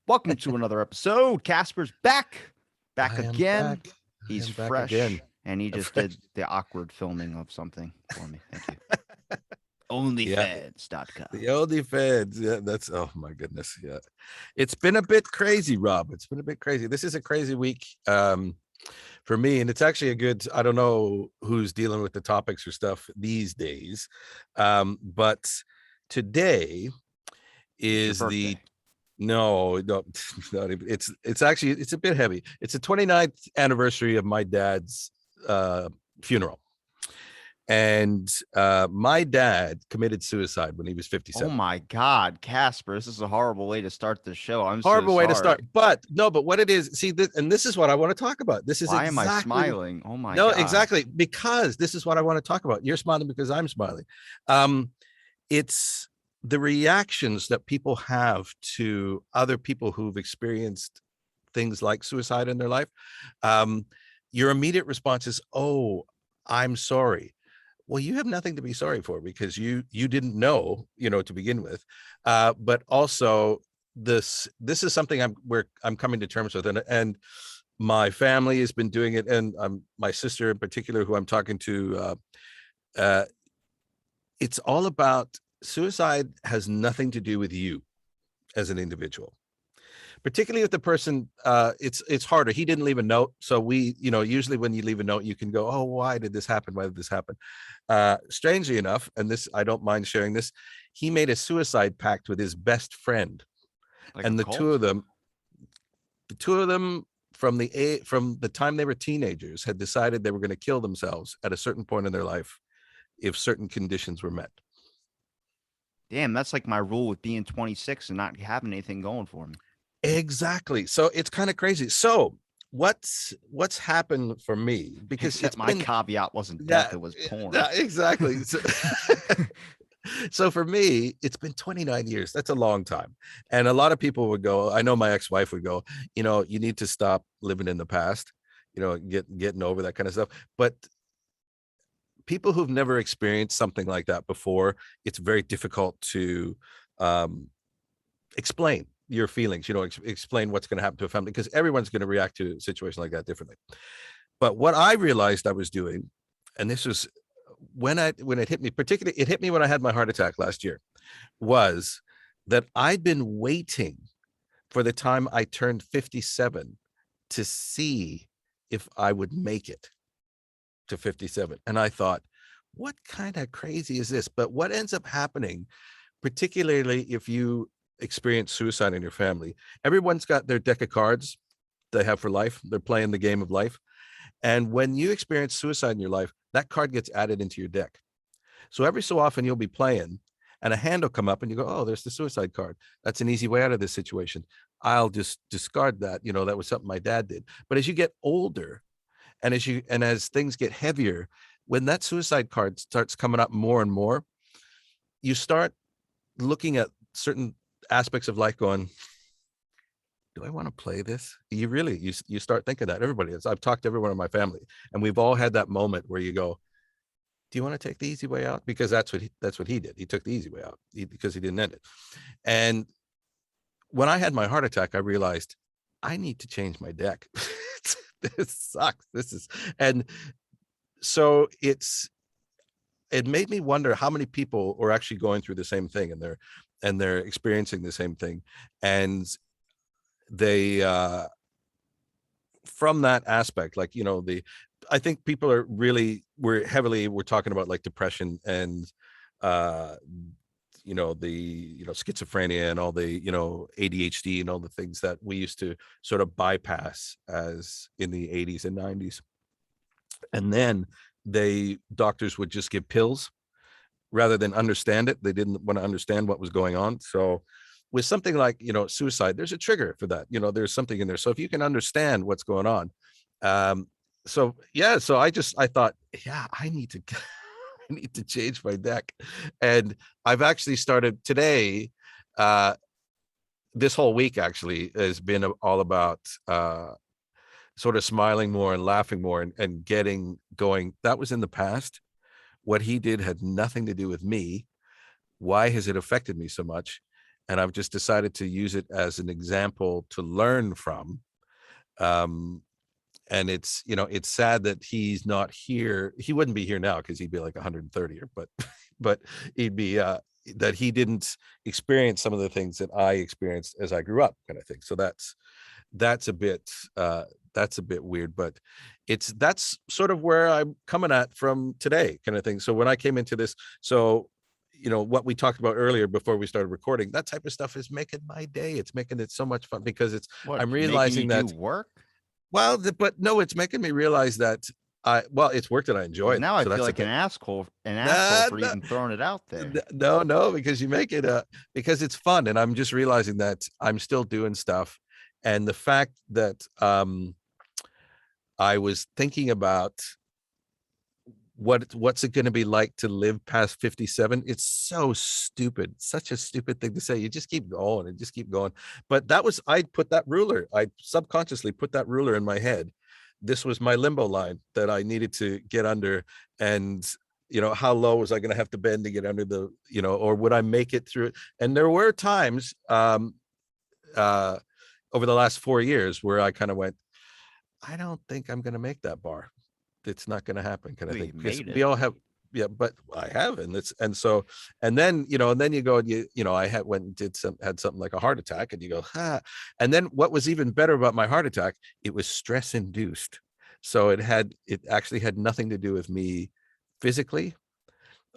Welcome to another episode. Casper's back I am again. back. I He's am back fresh, again. and he just Fresh. did the awkward filming of something for me. Thank you. Yeah, OnlyFans.com. the OnlyFans. Yeah, that's oh my goodness. Yeah, it's been a bit crazy, Rob. It's been a bit crazy. This is a crazy week for me, and it's actually a good. I don't know who's dealing with the topics or stuff these days, but today It's your is the birthday. no, not even. It's actually it's a bit heavy. It's the 29th anniversary of my dad's funeral. And my dad committed suicide when he was Oh 57. my God, Casper, this is a horrible way to start the show. I'm so Horrible way to start. sorry. But no, but what it is, see, and this is what I want to talk about. This is Why am I exactly, smiling? Oh my no, God. exactly, because this is what I want to talk about. You're smiling because I'm smiling. It's the reactions that people have to other people who've experienced things like suicide in their life. Your immediate response is, oh, I'm sorry. Well, you have nothing to be sorry for because you didn't know, to begin with. But also this is something I'm coming to terms with, and my family has been doing it, and my sister in particular, who I'm talking to. It's all about suicide has nothing to do with you as an individual, particularly if the person it's harder. He didn't leave a note, so we usually when you leave a note you can go, oh, why did this happen. Strangely enough, and this I don't mind sharing this, he made a suicide pact with his best friend, Like a and the two cult? of them from the time they were teenagers had decided they were going to kill themselves at a certain point in their life if certain conditions were met. Damn, that's like my rule with being 26 and not having anything going for me. Exactly. So it's kind of crazy. So what's happened for me, because Except it's my been, caveat wasn't yeah, death, it was porn. yeah, exactly. So, so for me, it's been 29 years. That's a long time. And a lot of people would go, I know my ex-wife would go, you need to stop living in the past, getting over that kind of stuff. But people who've never experienced something like that before, it's very difficult to um, explain your feelings, explain what's going to happen to a family, because everyone's going to react to a situation like that differently. But what I realized I was doing, and this was when it hit me, particularly it hit me when I had my heart attack last year, was that I'd been waiting for the time I turned 57 to see if I would make it to 57. And I thought, what kind of crazy is this? But what ends up happening, particularly if you experience suicide in your family, everyone's got their deck of cards they have for life. They're playing the game of life. And when you experience suicide in your life, that card gets added into your deck. So every so often you'll be playing and a hand will come up and you go, oh, there's the suicide card. That's an easy way out of this situation. I'll just discard that. That was something my dad did. But as you get older and as things get heavier, when that suicide card starts coming up more and more, you start looking at certain aspects of life going, do I want to play this? You start thinking that. Everybody is. I've talked to everyone in my family, and we've all had that moment where you go, do you want to take the easy way out? Because that's what he did. He took the easy way out because he didn't end it. And when I had my heart attack, I realized I need to change my deck. This sucks. And so it made me wonder how many people are actually going through the same thing, and they're experiencing the same thing. And they from that aspect, like, I think people are we're talking about like depression and schizophrenia and all the ADHD and all the things that we used to sort of bypass as in the 80s and 90s. And then doctors would just give pills rather than understand it. They didn't want to understand what was going on. So with something like, suicide, there's a trigger for that. There's something in there. So if you can understand what's going on, so I thought, yeah, I need to I need to change my deck. And I've actually started today. This whole week actually has been all about sort of smiling more and laughing more and getting going. That was in the past. What he did had nothing to do with me. Why has it affected me so much? and I've just decided to use it as an example to learn from. Um, and it's, you know, it's sad that he's not here. He wouldn't be here now because he'd be like 130, or but he'd be that he didn't experience some of the things that I experienced as I grew up, kind of thing. So that's a bit weird, but that's sort of where I'm coming at from today, kind of thing. So when I came into this, so you know what we talked about earlier before we started recording, that type of stuff is making my day. It's making it so much fun because What, I'm making you realizing do that, work? well, but no, it's making me realize that it's work that I Because enjoy. now I So feel that's the like thing. an asshole Nah, for even throwing it out there. no, because you make it because it's fun, and I'm just realizing that I'm still doing stuff, and the fact that I was thinking about what's it going to be like to live past 57. It's so stupid, such a stupid thing to say. You just keep going and just keep going. But that was, I put that ruler, I subconsciously put that ruler in my head. This was my limbo line that I needed to get under. And you know, how low was I going to have to bend to get under the, you know, or would I make it through it? And there were times uh over the last 4 years where I kind of went, I don't think I'm going to make that bar. It's not going to happen, kind of Well, thing. you Because made we it. all have, yeah, but I have, and it's, and so, and then, you know, and then you go and you know, I went and had something like a heart attack, and you go, ha. And then what was even better about my heart attack, it was stress induced. So it actually had nothing to do with me physically.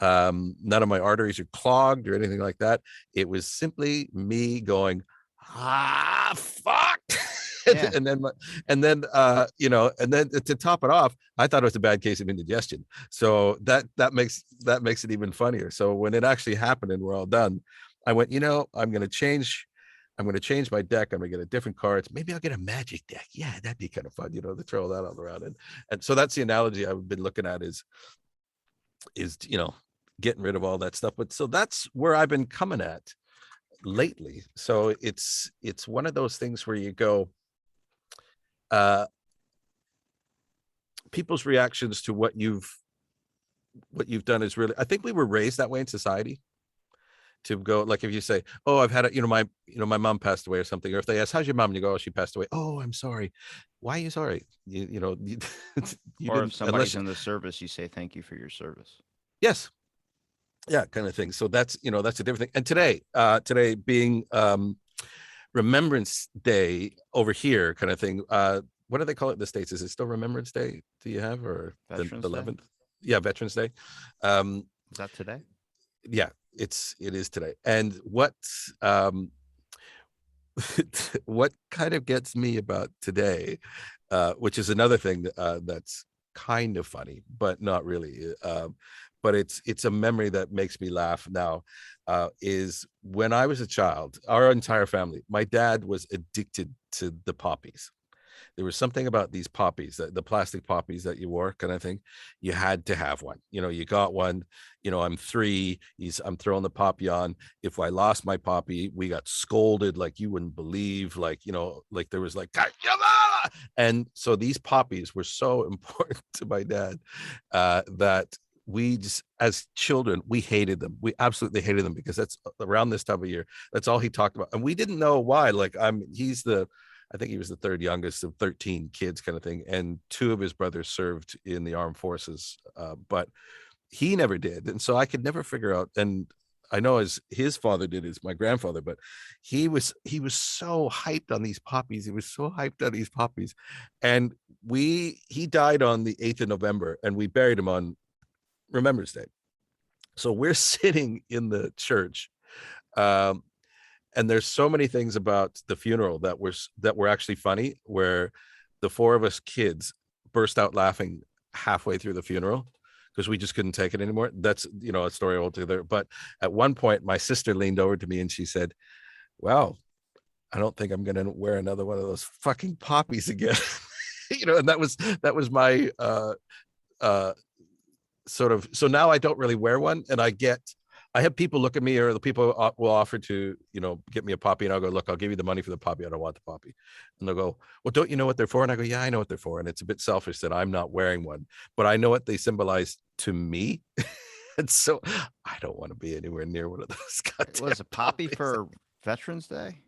None of my arteries are clogged or anything like that. It was simply me going, fuck. Yeah. and then you know, and then to top it off, I thought it was a bad case of indigestion. So that makes it even funnier. So when it actually happened and we're all done, I went, you know, I'm going to change my deck. I'm gonna get a different cards. Maybe I'll get a magic deck. Yeah, that'd be kind of fun, you know, to throw that all around. And so that's the analogy I've been looking at is you know, getting rid of all that stuff. But so that's where I've been coming at lately. So it's one of those things where you go, people's reactions to what you've done is really, I think we were raised that way in society, to go, like, if you say, oh, I've had a, my mom passed away or something, or if they ask, how's your mom, and you go, oh, she passed away. Oh, I'm sorry. Why are you sorry? You know, you Or if didn't, unless, somebody's in the service, you say thank you for your service. yes, yeah, kind of thing. So that's, you know, that's a different thing. And today being Remembrance Day over here, kind of thing. What do they call it in the States? Is it still Remembrance Day? Do you have, or the Veterans Day? 11th? Yeah, Veterans Day. Is that today? Yeah, it is today. And what what kind of gets me about today, which is another thing that's kind of funny, but not really. But it's a memory that makes me laugh now. Is when I was a child, our entire family, my dad was addicted to the poppies. There was something about these poppies, the plastic poppies that you wore, kind of thing. You had to have one. You know, you got one. You know, I'm 3. I'm throwing the poppy on. If I lost my poppy, we got scolded like you wouldn't believe. Like, you know, like there was like, and so these poppies were so important to my dad that we just, as children, we hated them. We absolutely hated them because that's around this time of year. That's all he talked about, and we didn't know why. Like, I think he was the third youngest of 13 kids, kind of thing. And 2 of his brothers served in the armed forces, but he never did. And so I could never figure out. And I know as his father did, as my grandfather, but he was so hyped on these poppies. He was so hyped on these poppies. And he died on the 8th of November, and we buried him on Remembrance Day. So we're sitting in the church. And there's so many things about the funeral that were actually funny, where the 4 of us kids burst out laughing halfway through the funeral because we just couldn't take it anymore. That's, you know, a story altogether. But at one point, my sister leaned over to me and she said, well, I don't think I'm going to wear another one of those fucking poppies again. You know, and that was my sort of, so now I don't really wear one. And I have people look at me, or the people will offer to, you know, get me a poppy, and I'll go, look, I'll give you the money for the poppy. I don't want the poppy. And they'll go, well, don't you know what they're for? And I go, yeah, I know what they're for. And it's a bit selfish that I'm not wearing one, but I know what they symbolize to me. And so I don't want to be anywhere near one of those Was goddamn a poppy poppies. for Veterans Day?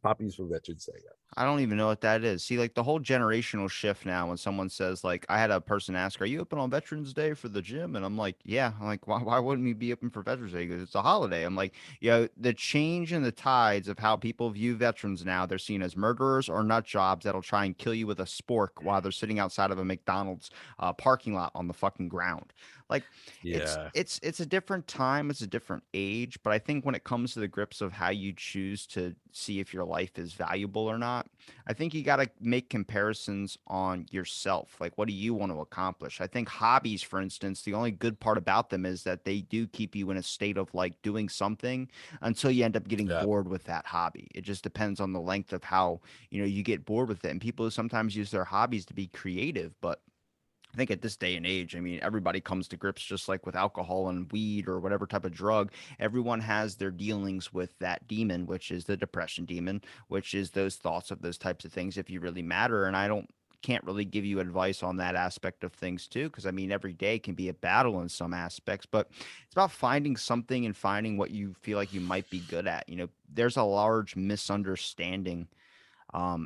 Poppies for Veterans Day. I don't even know what that is. See, like the whole generational shift now when someone says, like, I had a person ask, "Are you open on Veterans Day for the gym?" And I'm like, "Yeah." I'm like, why wouldn't we be open for Veterans Day? Because it's a holiday. I'm like, the change in the tides of how people view veterans now, they're seen as murderers or nut jobs that'll try and kill you with a spork while they're sitting outside of a McDonald's parking lot on the fucking ground. Like, Yeah. it's a different time, it's a different age, but I think when it comes to the grips of how you choose to see if your life is valuable or not, I think you got to make comparisons on yourself. Like, what do you want to accomplish? I think hobbies, for instance, the only good part about them is that they do keep you in a state of like doing something until you end up getting Yeah. bored with that hobby. It just depends on the length of how, you get bored with it. And people sometimes use their hobbies to be creative, but I think at this day and age, I mean, everybody comes to grips just like with alcohol and weed or whatever type of drug. Everyone has their dealings with that demon, which is the depression demon, which is those thoughts of those types of things if you really matter. And I don't can't really give you advice on that aspect of things too, because I mean, every day can be a battle in some aspects, but it's about finding something and finding what you feel like you might be good at. There's a large misunderstanding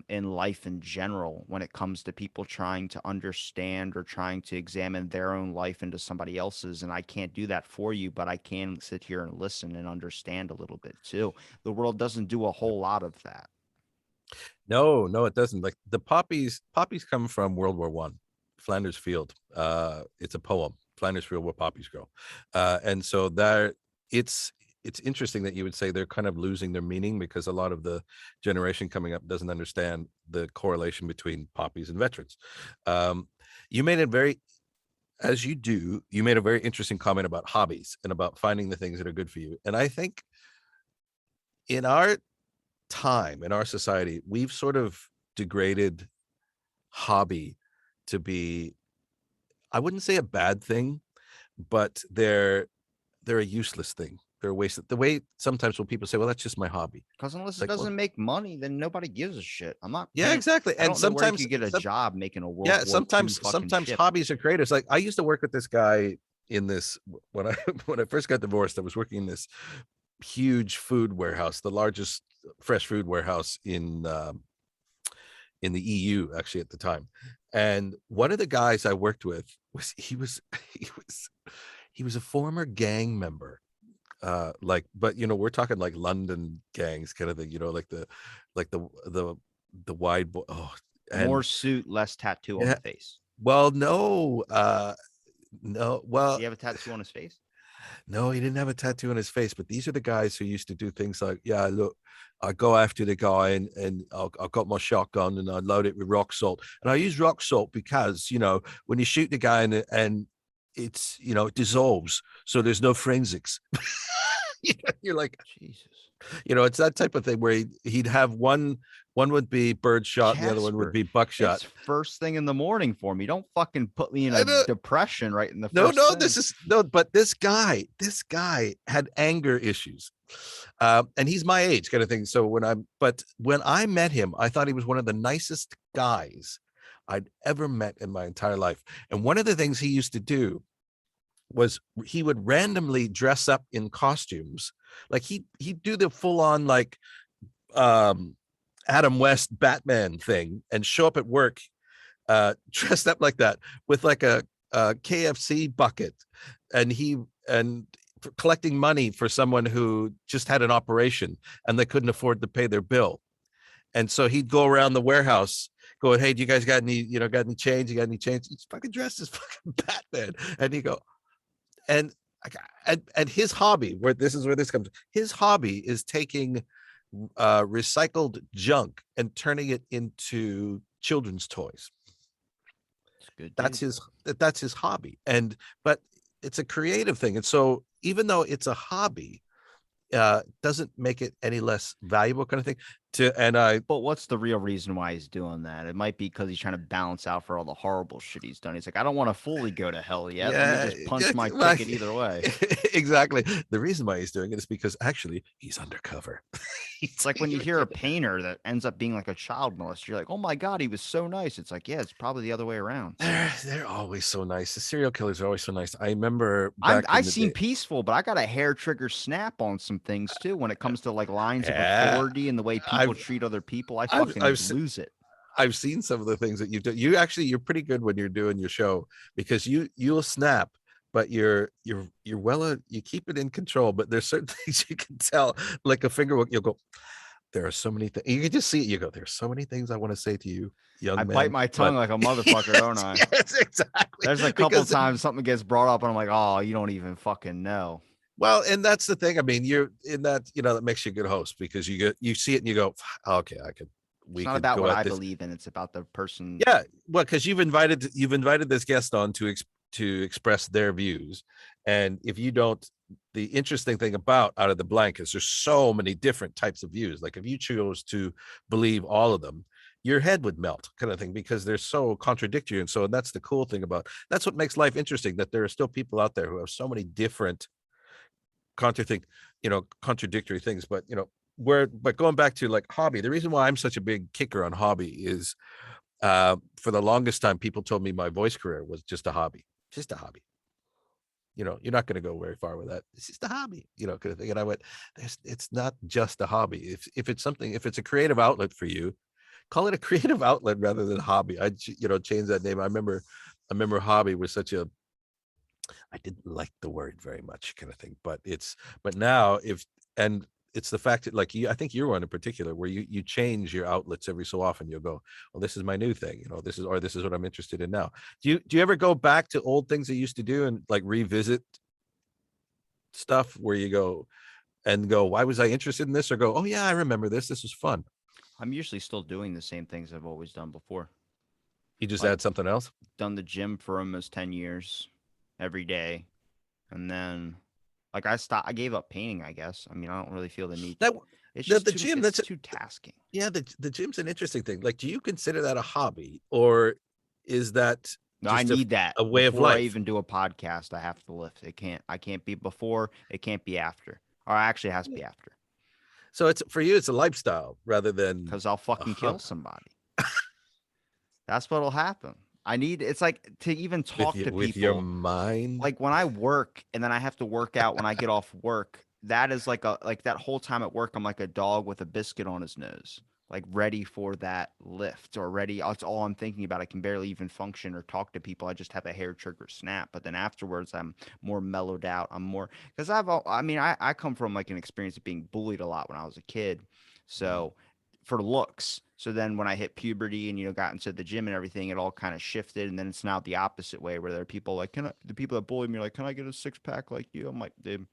in life in general when it comes to people trying to understand or trying to examine their own life into somebody else's. And I can't do that for you, but I can sit here and listen and understand a little bit too. The world doesn't do a whole lot of that. No, no, it doesn't. Like the poppies come from World War One, Flanders Field. It's a poem, Flanders Field where poppies grow. And so there it's it's interesting that you would say they're kind of losing their meaning because a lot of the generation coming up doesn't understand the correlation between poppies and veterans. Um, you made it very as you do, you made a very interesting comment about hobbies and about finding the things that are good for you. And I think in our time, in our society, we've sort of degraded hobby to be, I wouldn't say a bad thing, but they're a useless thing. They're a waste. The way sometimes when people say, "Well, that's just my hobby," Because unless it's it like, well, doesn't make money, then nobody gives a shit. I'm not yeah, paying. exactly. I And don't know where you sometimes, could get a job making a World yeah, War II fucking sometimes ship. hobbies are creators. Like I used to work with this guy in this when I when I first got divorced. I was working in this huge food warehouse, the largest fresh food warehouse in the EU actually at the time. And one of the guys I worked with was he was he was a former gang member. Like, but we're talking like London gangs kind of thing, like the wide oh, More and suit, less tattoo on yeah, the face. well, no, no, Do well, you have a tattoo on his face? no, he didn't have a tattoo on his face, but these are the guys who used to do things like, yeah, look, I go after the guy and I've got my shotgun and I load it with rock salt. And I use rock salt because, when you shoot the guy and it's, it dissolves. So there's no forensics. You're like, Jesus. it's that type of thing where he'd have one would be bird shot and the other one would Kasper, be buckshot. it's first thing in the morning for me. Don't fucking put me in I a know. depression right in the No, first no, thing. but this guy had anger issues. And he's my age kind of thing. So when I met him, I thought he was one of the nicest guys I'd ever met in my entire life. And one of the things he used to do was he would randomly dress up in costumes. Like he'd do the full on like um Adam West Batman thing and show up at work dressed up like that with like a KFC bucket, and collecting money for someone who just had an operation and they couldn't afford to pay their bill. And so he'd go around the warehouse going, "Hey, do you guys got any change? You got any change?" He's fucking dressed as fucking Batman. And he go, and and his hobby, where this comes, his hobby is taking recycled junk and turning it into children's toys. It's good, That's dude. his hobby. But it's a creative thing. And so even though it's a hobby, doesn't make it any less valuable kind of thing. to and I But what's the real reason why he's doing that? It might be because he's trying to balance out for all the horrible shit he's done. He's like, I don't want to fully go to hell yet. Let me yeah, just punch yeah, my well, ticket either way. exactly. The reason why he's doing it is because actually he's undercover. It's like when you hear a painter that ends up being like a child molester, you're like, oh my God, he was so nice. It's like, yeah, it's probably the other way around. They're always so nice. The serial killers are always so nice. I remember I'm back I in the seem day. peaceful, but I got a hair trigger snap on some things too when it comes to like lines of Yeah, authority and the way people I've treat other people. I I've I've fucking se- lose it. I've seen some of the things that you've done. You're pretty good when you're doing your show because you'll snap, but you're well you keep it in control. But there's certain things you can tell, like a finger. You'll go. There are so many things you can just see it. You go. There's so many things I want to say to you, I young bite man. my But tongue like a motherfucker, don't yes, I? yes, exactly. There's a couple Because times something gets brought up and I'm like, oh, you don't even fucking know. well, and that's the thing. I mean, you're in that. That makes you a good host because you see it and you go, okay, It's we not could about go what at I this. believe in. It's about the person. Yeah, well, because you've invited this guest on to express their views, and if you don't, the interesting thing about Out of the Blank is there's so many different types of views. Like if you chose to believe all of them, your head would melt, kind of thing, because they're so contradictory. And so that's the cool thing about that's what makes life interesting. That there are still people out there who have so many different contradicting, contradictory things. But but going back to like hobby, the reason why I'm such a big kicker on hobby is for the longest time, people told me my voice career was just a hobby, just a hobby. You're not going to go very far with that. It's just a hobby, kind of thing. And I went, it's not just a hobby. If it's something, if it's a creative outlet for you, call it a creative outlet rather than hobby. Change that name. I remember hobby was such a, I didn't like the word very much, kind of thing. But now and it's the fact that like I think you're one in particular where you change your outlets every so often. You'll go, well, this is my new thing, this is what I'm interested in now. Do you ever go back to old things that you used to do and like revisit stuff where you go and go, why was I interested in this? Or go, oh yeah, I remember this. This was fun. I'm usually still doing the same things I've always done before. You just Like add something else. done the gym for almost 10 years every day. And then like I gave up painting, I guess. I mean, I don't really feel the need to. That It's the, just the too gym, it's that's too tasking. yeah, the gym's an interesting thing. Like, do you consider that a hobby or is that No, I just need that a way of before I life? even do a podcast. I have to lift. I can't be before. It can't be after. Or actually, it has to be after So it's for you, it's a lifestyle rather than because I'll a fucking kill hobby. somebody. That's what'll happen. I need. It's like to even talk to With your people. mind. Like when I work and then I have to work out when I get off work, that is like that whole time at work, I'm like a dog with a biscuit on his nose, like ready for that lift or ready. That's all I'm thinking about. I can barely even function or talk to people. I just have a hair trigger snap. But then afterwards, I'm more mellowed out. I'm more because I mean, I come from like an experience of being bullied a lot when I was a kid. Mm. So for looks. So then when I hit puberty and got into the gym and everything, it all kind of shifted. And then it's now the opposite way where there are people like, the people that bully me are like, can I get a six pack like you? I'm like, dude,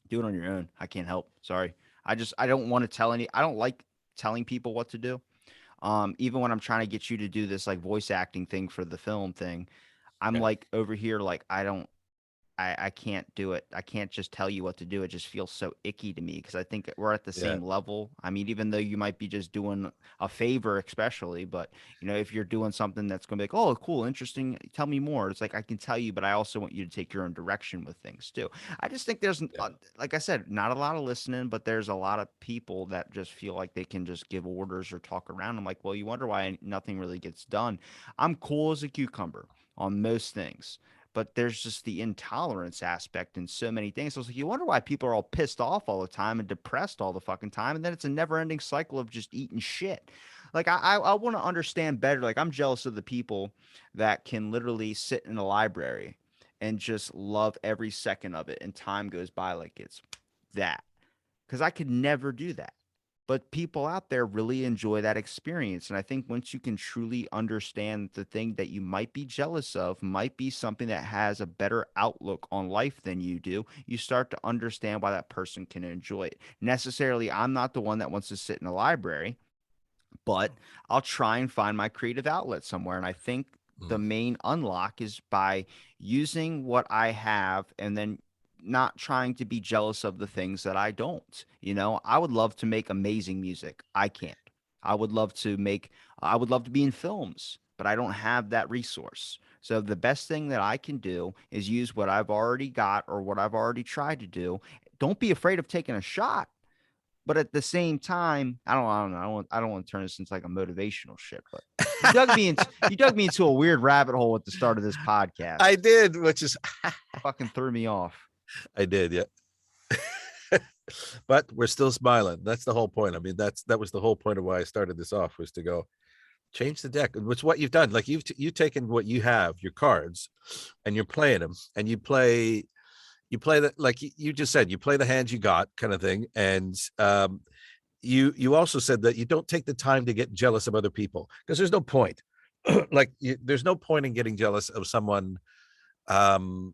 do it on your own. I can't help. Sorry. I don't want to I don't like telling people what to do. Even when I'm trying to get you to do this like voice acting thing for the film thing, I'm Yeah. like over here, like, I can't do it. I can't just tell you what to do. It just feels so icky to me because I think we're at the Yeah. same level. I mean, even though you might be just doing a favor, especially, but if you're doing something that's going to be like, oh, cool, interesting, tell me more. It's like I can tell you, but I also want you to take your own direction with things too. I just think there's, Yeah. like I said, not a lot of listening, but there's a lot of people that just feel like they can just give orders or talk around. I'm like, well, you wonder why nothing really gets done. I'm cool as a cucumber on most things, but there's just the intolerance aspect in so many things. So it's like you wonder why people are all pissed off all the time and depressed all the fucking time, and then it's a never-ending cycle of just eating shit. Like I want to understand better. Like I'm jealous of the people that can literally sit in a library and just love every second of it, and time goes by like it's that. Because I could never do that. But people out there really enjoy that experience. And I think once you can truly understand the thing that you might be jealous of might be something that has a better outlook on life than you do, you start to understand why that person can enjoy it. Necessarily, I'm not the one that wants to sit in a library, but I'll try and find my creative outlet somewhere. And I think the Mm. main unlock is by using what I have and then not trying to be jealous of the things that I don't. You know, I would love to make amazing music. I can't. I would love to make, I would love to be in films, but I don't have that resource. So the best thing that I can do is use what I've already got or what I've already tried to do. Don't be afraid of taking a shot. But at the same time, I don't know. I don't want to turn this into like a motivational shit, but you dug me into a weird rabbit hole at the start of this podcast. I did, which is Fucking threw me off. I did, yeah. But we're still smiling. That's the whole point. I mean, that was the whole point of why I started this off, was to go change the deck, which what you've done. Like you've taken what you have, your cards, and you're playing them, and you play that, like you just said, you play the hands you got, kind of thing. And you also said that you don't take the time to get jealous of other people, because there's no point. Like there's no point in getting jealous of someone um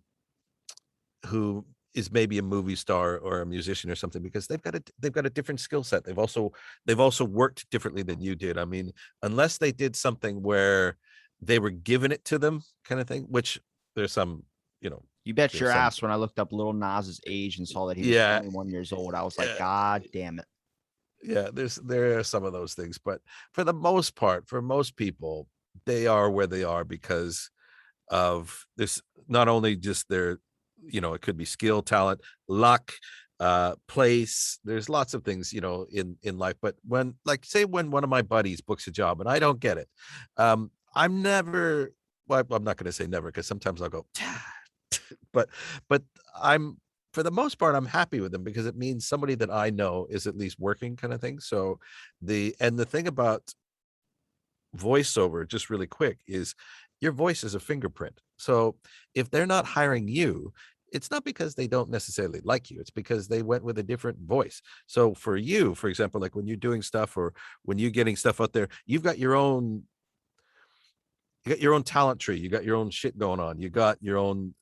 who is maybe a movie star or a musician or something, because they've got a different skill set. They've also worked differently than you did. I mean, unless they did something where they were given it to them, kind of thing, which there's some, you know, You bet your there's some, ass when I looked up Little Nas's age and saw that he was yeah, 21 years old, I was like, yeah, God damn it. yeah, there are some of those things, but for the most part, for most people, they are where they are because of this. Not only just their, it could be skill, talent, luck, place. There's lots of things, in life. But when, like, say when one of my buddies books a job and I don't get it, I'm never, well, I'm not going to say never, because sometimes I'll go but but I'm, for the most part, I'm happy with them, because it means somebody that I know is at least working, kind of thing. So the thing about voiceover, just really quick, is your voice is a fingerprint. So if they're not hiring you, it's not because they don't necessarily like you, it's because they went with a different voice. So for you, for example, like when you're doing stuff, or when you're getting stuff out there, you got your own talent tree, you got your own shit going on, you got your own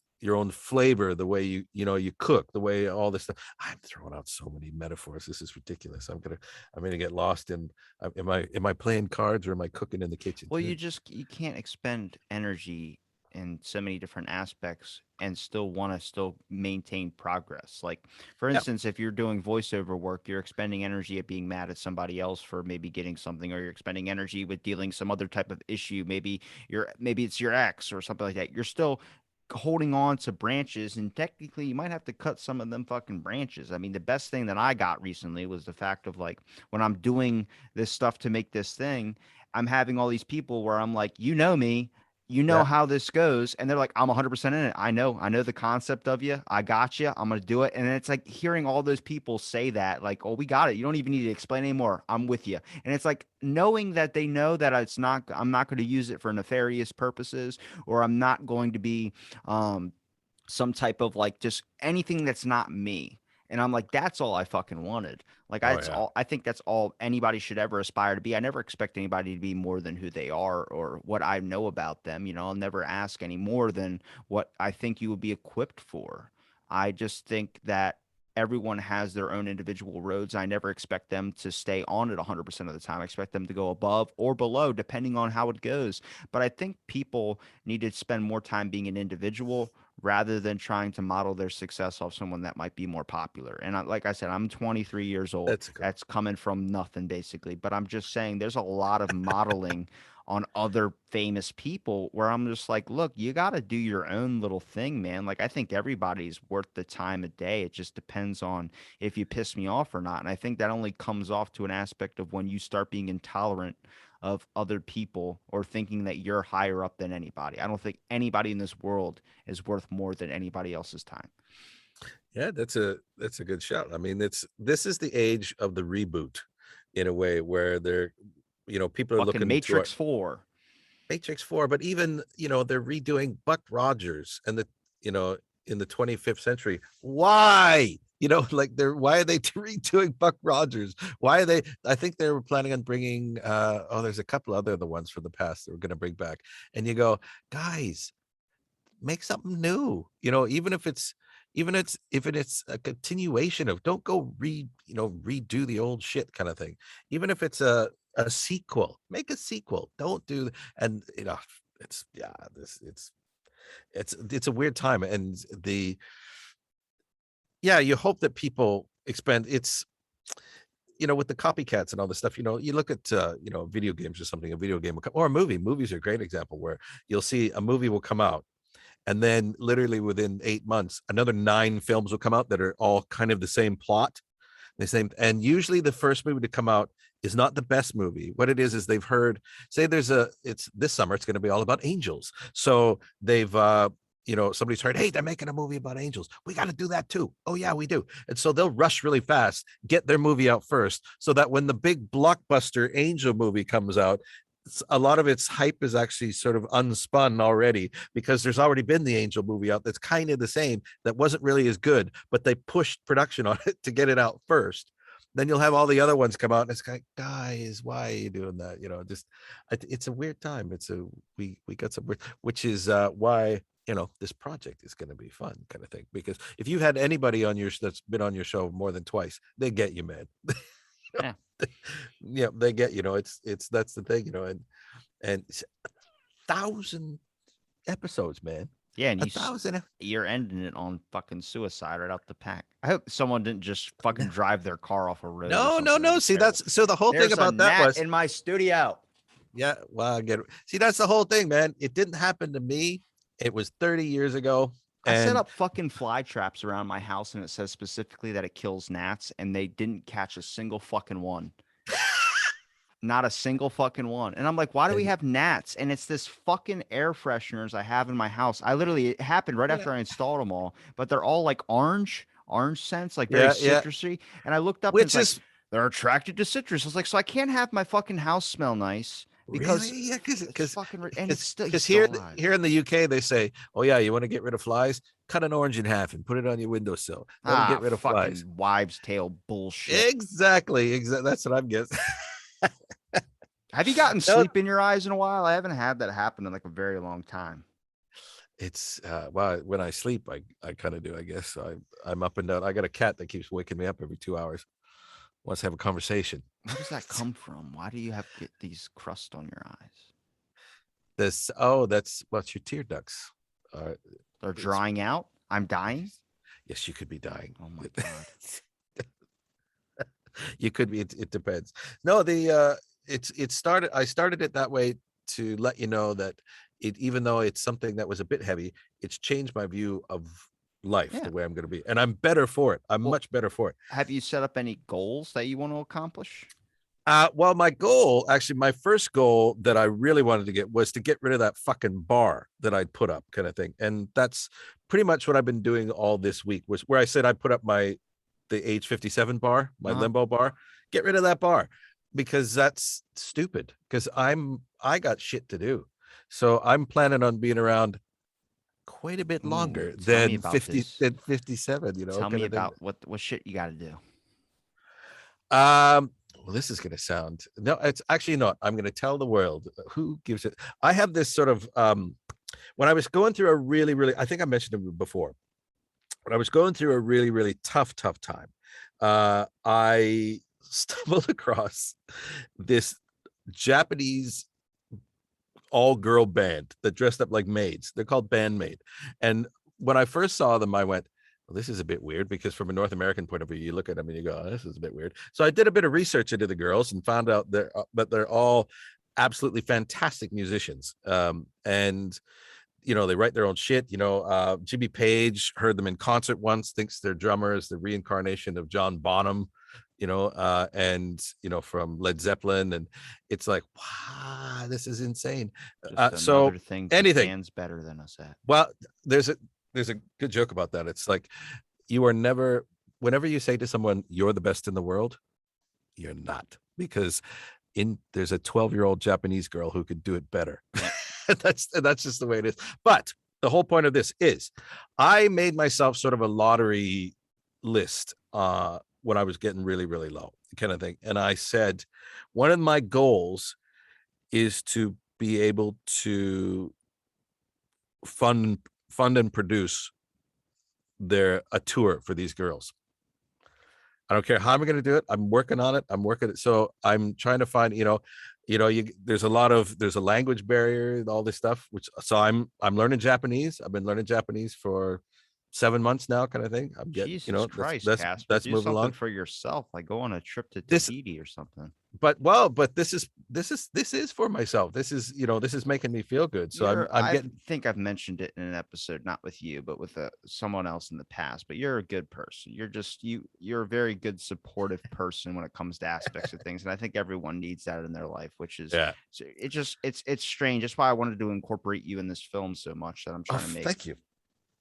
flavor, the way you cook, the way all this stuff. I'm throwing out so many metaphors, this is ridiculous. I'm gonna get lost in, am I playing cards, or am I cooking in the kitchen? Well, you can't expend energy in so many different aspects and still want to still maintain progress. Like, for Yeah, instance, if you're doing voiceover work, you're expending energy at being mad at somebody else for maybe getting something, or you're expending energy with dealing some other type of issue. Maybe it's your ex or something like that. You're still holding on to branches, and technically you might have to cut some of them fucking branches. I mean, the best thing that I got recently was the fact of like, when I'm doing this stuff to make this thing, I'm having all these people where I'm like, you know me, you know yeah, how this goes, and they're like, I'm 100% in it. I know the concept of you. I got you. I'm gonna do it. And it's like hearing all those people say that, like, oh, we got it. You don't even need to explain anymore. I'm with you. And it's like knowing that they know that I'm not going to use it for nefarious purposes, or I'm not going to be um some type of like just anything that's not me. And I'm like, that's all I fucking wanted. Like, oh yeah, I think that's all anybody should ever aspire to be. I never expect anybody to be more than who they are or what I know about them. You know, I'll never ask any more than what I think you would be equipped for. I just think that everyone has their own individual roads. I never expect them to stay on it 100% of the time. I expect them to go above or below, depending on how it goes. But I think people need to spend more time being an individual rather than trying to model their success off someone that might be more popular. And like I said, I'm 23 years old. that's good. That's coming from nothing basically. But I'm just saying there's a lot of modeling on other famous people where I'm just like, look, you got to do your own little thing, man. Like, I think everybody's worth the time of day. It just depends on if you piss me off or not. And I think that only comes off to an aspect of when you start being intolerant of other people or thinking that you're higher up than anybody. I don't think anybody in this world is worth more than anybody else's time. Yeah, that's a good shout. I mean, this is the age of the reboot, in a way, where people are Fucking looking to our Matrix 4. Matrix 4, but even, they're redoing Buck Rogers and you know, in the 25th century. Why? Like, why are they redoing Buck Rogers? Why are they, I think they were planning on bringing, there's a couple other the ones from the past they were going to bring back. And you go, guys, make something new, even if it's a continuation of, don't go redo the old shit, kind of thing. Even if it's a sequel, make a sequel. Don't do, and it's, yeah, it's a weird time. And yeah, you hope that people expand. It's, with the copycats and all this stuff, you look at, video games or something, a video game or a movie. Movies are a great example where you'll see a movie will come out, and then literally within 8 months, another 9 films will come out that are all kind of the same plot, the same. And usually the first movie to come out is not the best movie. What it is they've heard, say it's this summer, it's going to be all about angels. So they've, somebody's heard, hey, they're making a movie about angels. We got to do that too. Oh yeah, we do. And so they'll rush really fast, get their movie out first, so that when the big blockbuster angel movie comes out, a lot of its hype is actually sort of unspun already, because there's already been the angel movie out that's kind of the same, that wasn't really as good, but they pushed production on it to get it out first. Then you'll have all the other ones come out, and it's like, guys, why are you doing that? Just, it's a weird time. We got some weird, which is why this project is going to be fun, kind of thing. Because if you've had anybody on that's been on your show more than twice, they get you, man. Yeah. Yeah, they get, it's that's the thing, and 1,000 episodes, man. Yeah, and A thousand. you're ending it on fucking suicide right off the pack. I hope someone didn't just fucking drive their car off a road. No, no, no. See, terrible. that's so the whole There's thing about a that gnat was, in my studio. yeah, well, I get it. See, that's the whole thing, man. It didn't happen to me. It was 30 years ago. I set And up fucking fly traps around my house, and it says specifically that it kills gnats, and they didn't catch a single fucking one. Not a single fucking one. And I'm like, why do we and have gnats? And it's this fucking air fresheners I have in my house. It happened right yeah, after I installed them all, but they're all like orange scents, like very yeah, yeah. citrusy. And I looked up and Which it's like, is they're attracted to citrus. I was like, so I can't have my fucking house smell nice really, because yeah, it's because fucking, and it's still, he's because still alive. here in the UK they say, oh yeah, you want to get rid of flies, cut an orange in half and put it on your windowsill. That'll get rid of flies. Fucking wives' tale bullshit. Exactly. That's what I'm guessing. Have you gotten No, sleep in your eyes in a while? I haven't had that happen in like a very long time. it's well, when I sleep, I kind of do, I guess. I'm up and down. I got a cat that keeps waking me up every 2 hours. Wants to have a conversation. Where does that come from? Why do you have get these crust on your eyes? What's your tear ducts. They're drying out. I'm dying. Yes, you could be dying. Oh my god. You could be. It depends. No, it started. I started it that way to let you know that even though it's something that was a bit heavy, it's changed my view of life, Yeah. the way I'm going to be, and I'm better for it. I'm much better for it. Have you set up any goals that you want to accomplish? Well, my first goal that I really wanted to get was to get rid of that fucking bar that I'd put up, kind of thing. And that's pretty much what I've been doing all this week, was where I said I put up the age 57 bar, my limbo bar. Get rid of that bar, because that's stupid, because I got shit to do. So I'm planning on being around quite a bit longer than 57, Tell me about what shit you got to do. Well, this is going to sound, no, it's actually not. I'm going to tell the world. Who gives it? I have this sort of, when I was going through a really, really, I think I mentioned it before, when I was going through a really, really tough time, I stumbled across this Japanese all-girl band that dressed up like maids. They're called Bandmaid. And when I first saw them, I went, well, this is a bit weird, because from a North American point of view, you look at them and you go, oh, this is a bit weird. So I did a bit of research into the girls and found out that they're all absolutely fantastic musicians. And they write their own shit. Jimmy Page heard them in concert once, thinks their drummer is the reincarnation of John Bonham, and from Led Zeppelin, and it's like, wow, this is insane. So thing anything Japan's better than us at. Well, there's a good joke about that. It's like, you are never, whenever you say to someone you're the best in the world, you're not, because there's a 12-year-old Japanese girl who could do it better. That's just the way it is. But the whole point of this is, I made myself sort of a lottery list when I was getting really, really low, kind of thing. And I said, one of my goals is to be able to fund and produce a tour for these girls. I don't care how I'm going to do it. I'm working on it. So I'm trying to find, there's a language barrier and all this stuff, so I'm learning Japanese. I've been learning Japanese for 7 months now, kind of thing. I'm getting, Jesus that's Christ, Casper, that's do moving something along. for yourself. Like go on a trip to This, Tahiti or something. but this is for myself. This is, this is making me feel good. So I'm I getting. think I've mentioned it in an episode, not with you, but with someone else in the past. But you're a good person. You're a very good, supportive person when it comes to aspects of things, and I think everyone needs that in their life. Which is, Yeah. it's strange. That's why I wanted to incorporate you in this film so much that I'm Oh, trying to make. thank you.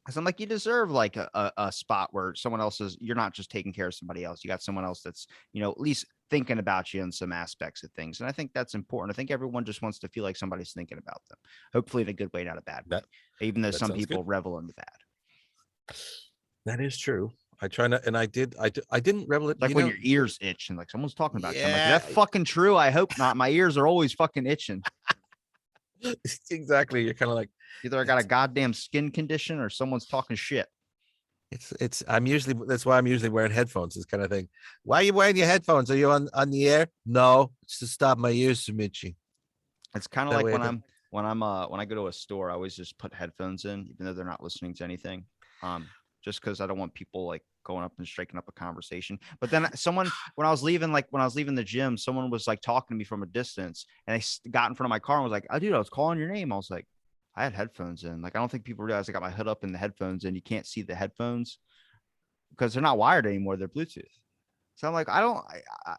Because I'm like, you deserve like a spot where someone else is, you're not just taking care of somebody else. You got someone else that's, at least thinking about you in some aspects of things. And I think that's important. I think everyone just wants to feel like somebody's thinking about them, hopefully in a good way, not a bad way, That even though that some sounds good. people revel in the bad. That is true. I try not, and I didn't revel it. It's like when your ears itch and like someone's talking about you. I'm like, is Yeah, that fucking true? I hope not. My ears are always fucking itching. exactly. You're kind of like, Either I got a it's, goddamn skin condition or someone's talking shit. I'm usually, that's why I'm usually wearing headphones, this kind of thing. Why are you wearing your headphones? Are you on the air? No, it's to stop my ears from itching. It's kind of That like way I when don't. when I go to a store, I always just put headphones in, even though they're not listening to anything. Just because I don't want people like going up and striking up a conversation. But then someone, when I was leaving the gym, someone was like talking to me from a distance, and they got in front of my car and was like, "Oh, dude, I was calling your name." I was like, I had headphones in. Like, I don't think people realize I got my hood up and the headphones, and you can't see the headphones because they're not wired anymore. They're Bluetooth. So I'm like,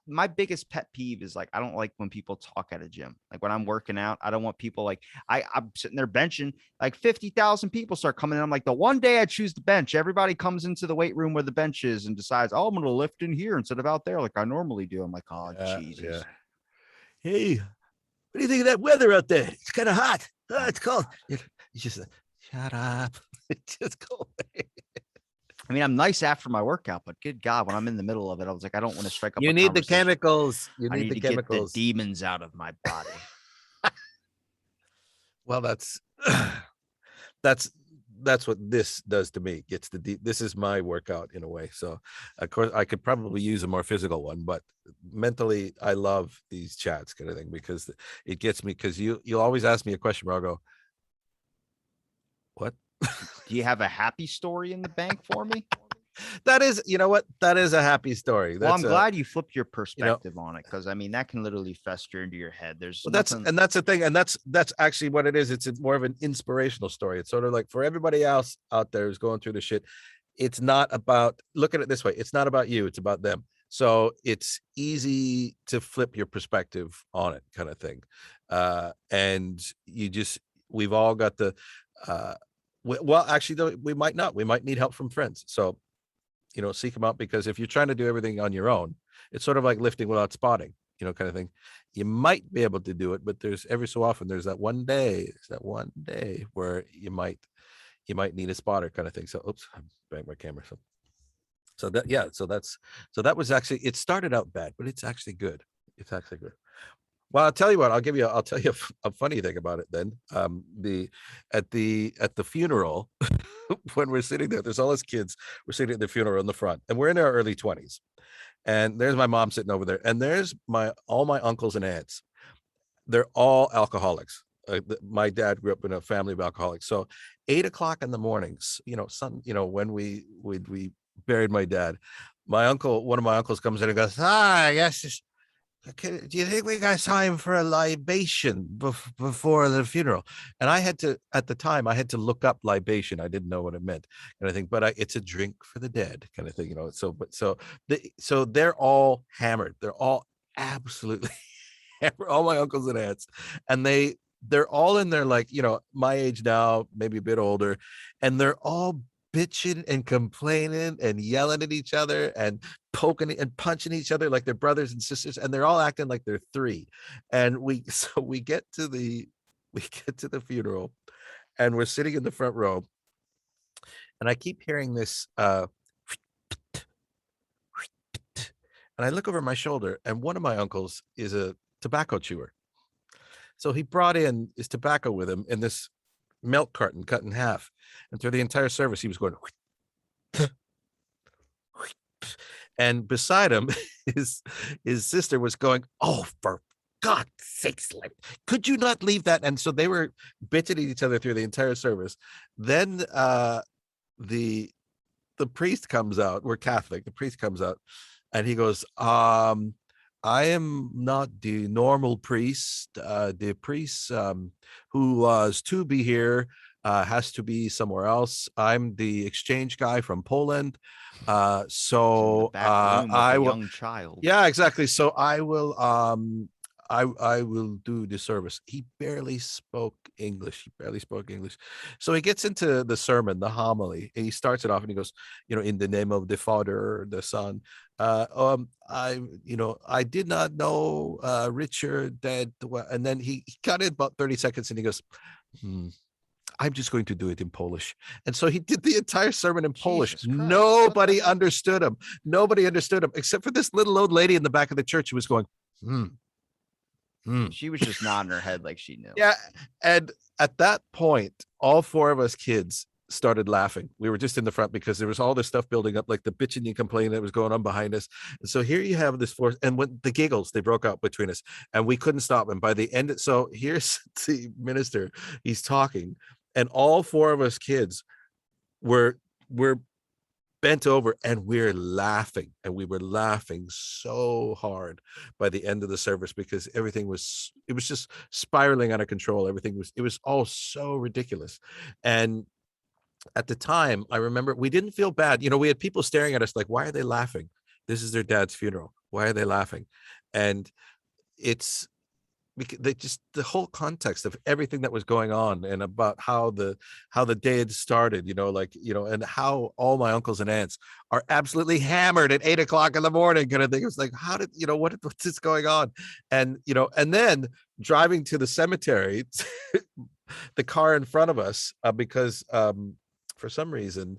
my biggest pet peeve is like, I don't like when people talk at a gym. Like when I'm working out, I don't want people like, I'm sitting there benching, like 50,000 people start coming in. I'm like, the one day I choose the bench, everybody comes into the weight room where the bench is and decides, oh, I'm going to lift in here instead of out there like I normally do. I'm like, oh, Yeah. Jesus. Hey, what do you think of that weather out there? It's kind of hot. Oh, it's cold. You just shut up. Just go away. I mean, I'm nice after my workout, but good God, when I'm in the middle of it, I was like, I don't want to strike up You a need the conversation. chemicals. You I need need the to get the chemicals. demons out of my body. Well, that's that's what this does to me. Gets this is my workout in a way. So of course I could probably use a more physical one, but mentally I love these chats kind of thing because it gets me, because you'll always ask me a question where I'll go, what? Do you have a happy story in the bank for me? That is, you know what? That is a happy story. Well, That's I'm glad you flipped your you know, perspective on it because I mean that can literally fester into your head. There's well, nothing. that's the thing, and that's actually what it is. It's more of an inspirational story. It's sort of like for everybody else out there who's going through the shit. It's not about, look at it this way. It's not about you. It's about them. So it's easy to flip your perspective on it, kind of thing. And we've all got the. Well, actually, though, we might not. We might need help from friends. So seek them out, because if you're trying to do everything on your own, it's sort of like lifting without spotting, kind of thing. You might be able to do it, but there's every so often there's that one day where you might need a spotter, kind of thing. So oops, I banged my camera. So that was actually, it started out bad, but it's actually good. It's actually good. Well, I'll tell you what, I'll tell you a funny thing about it then. At the funeral, when we're sitting there's all us kids, we're sitting at the funeral in the front, and we're in our early 20s. And there's my mom sitting over there, and there's all my uncles and aunts. They're all alcoholics. My dad grew up in a family of alcoholics. So 8 o'clock in the mornings, when we buried my dad, one of my uncles comes in and goes, yes. Okay, do you think we got time for a libation before the funeral? And at the time, I had to look up libation. I didn't know what it meant, kind of thing. But it's a drink for the dead, kind of thing, So they're all hammered. They're all absolutely hammered. All my uncles and aunts, and they're all in their, like, my age now, maybe a bit older, and they're all bitching and complaining and yelling at each other and poking and punching each other like they're brothers and sisters, and they're all acting like they're three. And we get to the funeral, and we're sitting in the front row, and I keep hearing this and I look over my shoulder, and one of my uncles is a tobacco chewer. So he brought in his tobacco with him in this milk carton cut in half, and through the entire service he was going and beside him his sister was going, oh, for God's sakes, like, could you not leave that? And so they were bitching at each other through the entire service. Then the the priest comes out. We're Catholic. The priest comes out, and he goes, I am not the normal priest. The priest who was to be here has to be somewhere else. I'm the exchange guy from Poland. He's in the back room with I a will. young child. Yeah, exactly. So I will. I will do the service. He barely spoke English. He barely spoke English. So he gets into the sermon, the homily. And he starts it off and he goes, in the name of the Father, the Son. I did not know Richard that, and then he got it about 30 seconds and he goes, I'm just going to do it in Polish. And so he did the entire sermon in Polish. Jesus Christ. Nobody understood him. Nobody understood him except for this little old lady in the back of the church who was going, She was just nodding her head like she knew. Yeah. And at that point, all four of us kids started laughing. We were just in the front because there was all this stuff building up, like the bitching and complaining that was going on behind us. And so here you have this force, and when the giggles, they broke out between us and we couldn't stop. And by the end, so here's the minister, he's talking, and all four of us kids were bent over and we're laughing, and we were laughing so hard by the end of the service because it was just spiraling out of control. It was all so ridiculous. And at the time, I remember we didn't feel bad. We had people staring at us like, why are they laughing? This is their dad's funeral. Why are they laughing? And it's because the whole context of everything that was going on and about how the day had started, and how all my uncles and aunts are absolutely hammered at 8:00 in the morning kind of thing. It was like, how did, what's this going on? And, and then driving to the cemetery, the car in front of us, because for some reason,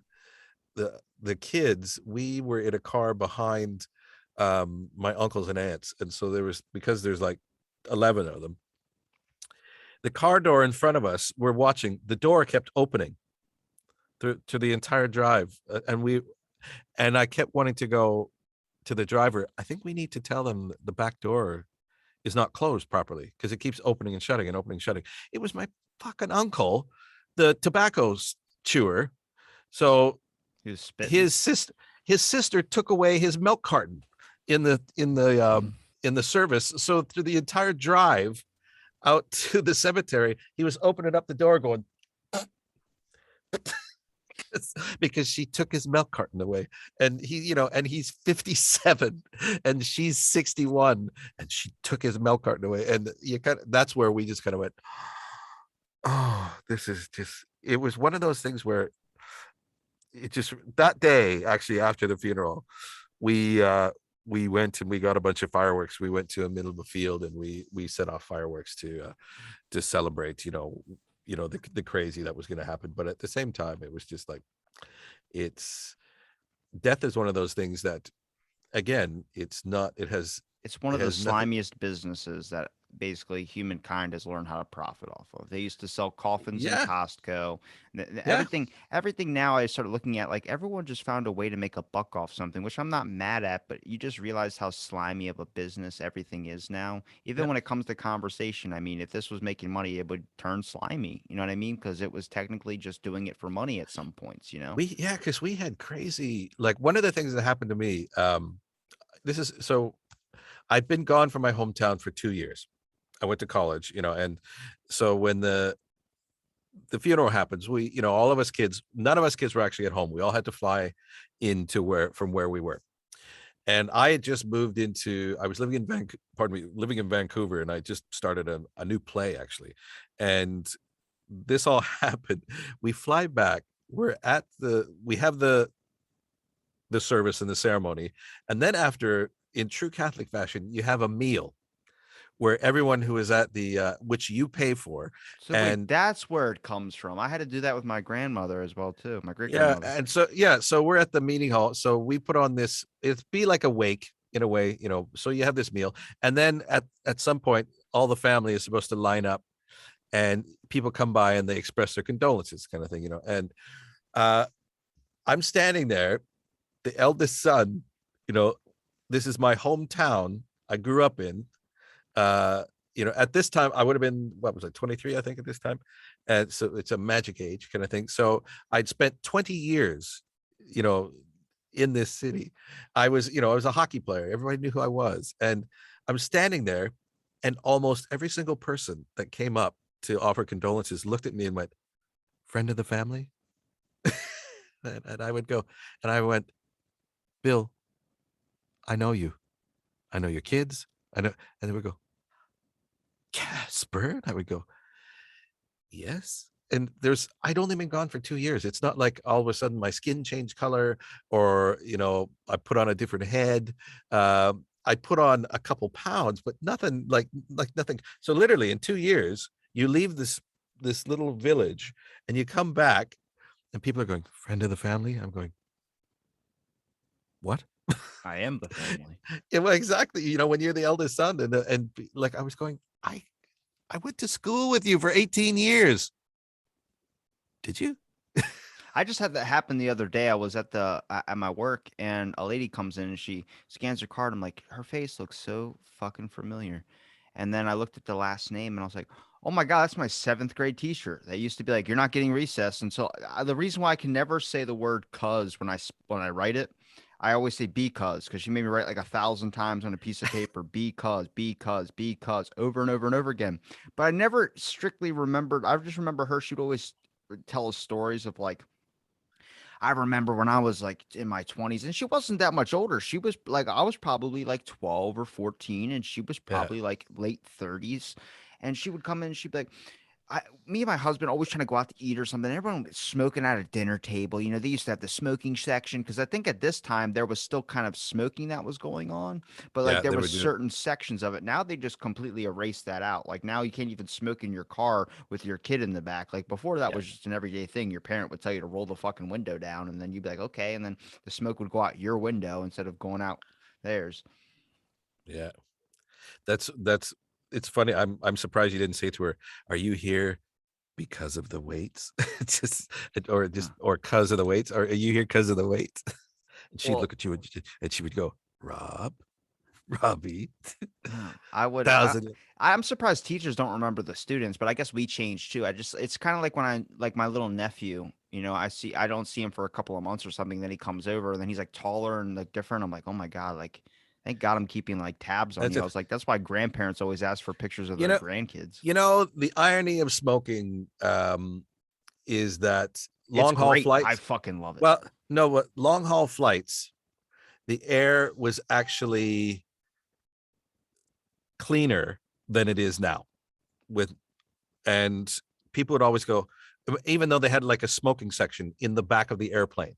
the kids, we were in a car behind my uncles and aunts. And so because there's like 11 of them, the car door in front of us, we're watching, the door kept opening to the entire drive. And I kept wanting to go to the driver, I think we need to tell them the back door is not closed properly because it keeps opening and shutting and opening and shutting. It was my fucking uncle, the tobacco chewer. So his sister took away his milk carton in the service. So through the entire drive out to the cemetery, he was opening up the door going because she took his milk carton away. And and he's 57 and she's 61 and she took his milk carton away. And that's where we just kind of went, oh, this is just, it was one of those things where it just, that day, actually after the funeral, we went and we got a bunch of fireworks. We went to a middle of the field and we set off fireworks to celebrate, the crazy that was going to happen. But at the same time, it was just like, death is one of those things that, again, it's one of the slimiest businesses that basically humankind has learned how to profit off of. They used to sell coffins in Costco. Everything now I started looking at, like, everyone just found a way to make a buck off something, which I'm not mad at, but you just realize how slimy of a business everything is now. Even when it comes to conversation, I mean, if this was making money, it would turn slimy. You know what I mean? Because it was technically just doing it for money at some points, because we had crazy, like, one of the things that happened to me, I've been gone from my hometown for 2 years. I went to college, and so when the funeral happens, we, all of us kids, none of us kids were actually at home. We all had to fly from where we were. And I had just moved I was living in Vancouver, and I just started a new play actually. And this all happened. We fly back. We have the service and the ceremony. And then after, in true Catholic fashion, you have a meal where everyone who is at the which you pay for. So wait, that's where it comes from. I had to do that with my grandmother as well too, my great grandmother. And so we're at the meeting hall. So we put on this, it'd be like a wake in a way, so you have this meal, and then at some point all the family is supposed to line up and people come by and they express their condolences kind of thing, and I'm standing there, the eldest son, this is my hometown I grew up in. At this time I would have been, what was it, 23, I think, at this time. And so it's a magic age kind of thing. So I'd spent 20 years you know, in this city. I was, I was a hockey player. Everybody knew who I was. And I'm standing there, and almost every single person that came up to offer condolences looked at me and went, "Friend of the family?" And I would go, and I went, "Bill, I know you. I know your kids. I know." And they would go, "Casper?" And I would go, "Yes." And I'd only been gone for 2 years. It's not like all of a sudden my skin changed color, or, I put on a different head. I put on a couple pounds, but nothing like nothing. So literally in 2 years, you leave this little village and you come back and people are going, "Friend of the family?" I'm going, "What?" I am the family. Yeah, well, exactly. When you're the eldest son, like I was going, I went to school with you for 18 years. Did you? I just had that happen the other day. I was at my work, and a lady comes in and she scans her card. I'm like, her face looks so fucking familiar. And then I looked at the last name and I was like, oh my God, that's my seventh grade teacher. That used to be like, you're not getting recess. And so the reason why I can never say the word cuz when I write it, I always say because she made me write like 1,000 times on a piece of paper, because over and over and over again. But I never strictly remembered. I just remember her. She'd always tell us stories of like, I remember when I was like in my 20s, and she wasn't that much older. She was like, I was probably like 12 or 14, and she was Yeah. probably like late 30s. And she would come in and she'd be like, me and my husband always trying to go out to eat or something. Everyone was smoking at a dinner table. They used to have the smoking section because I think at this time there was still kind of smoking that was going on, but like Yeah, there they was were doing. certain sections of it. Now they just completely erased that out. Like now you can't even smoke in your car with your kid in the back. Like before that Yeah, was just an everyday thing. Your parent would tell you to roll the fucking window down, and then you'd be like, okay, and then the smoke would go out your window instead of going out theirs. yeah. That's it's funny. I'm surprised you didn't say to her, "Are you here because of the weights?" just Huh. or cuz of the weights, or "Are you here because of the weights?" And she'd Well, look at you and she would go, "Rob, Robbie, no, I would. thousand." I'm surprised teachers don't remember the students, but I guess we changed too. It's kind of like when I like my little nephew. I don't see him for a couple of months or something. Then he comes over, and then he's like taller and like different. I'm like, oh my God, like thank God I'm keeping like tabs on That's you. I it. was like, that's why grandparents always ask for pictures of You their know, grandkids. the irony of smoking is that It's long haul great. I flights. fucking love it. Well, no, what long haul flights, the air was actually cleaner than it is now. With and people would always go, even though they had like a smoking section in the back of the airplane,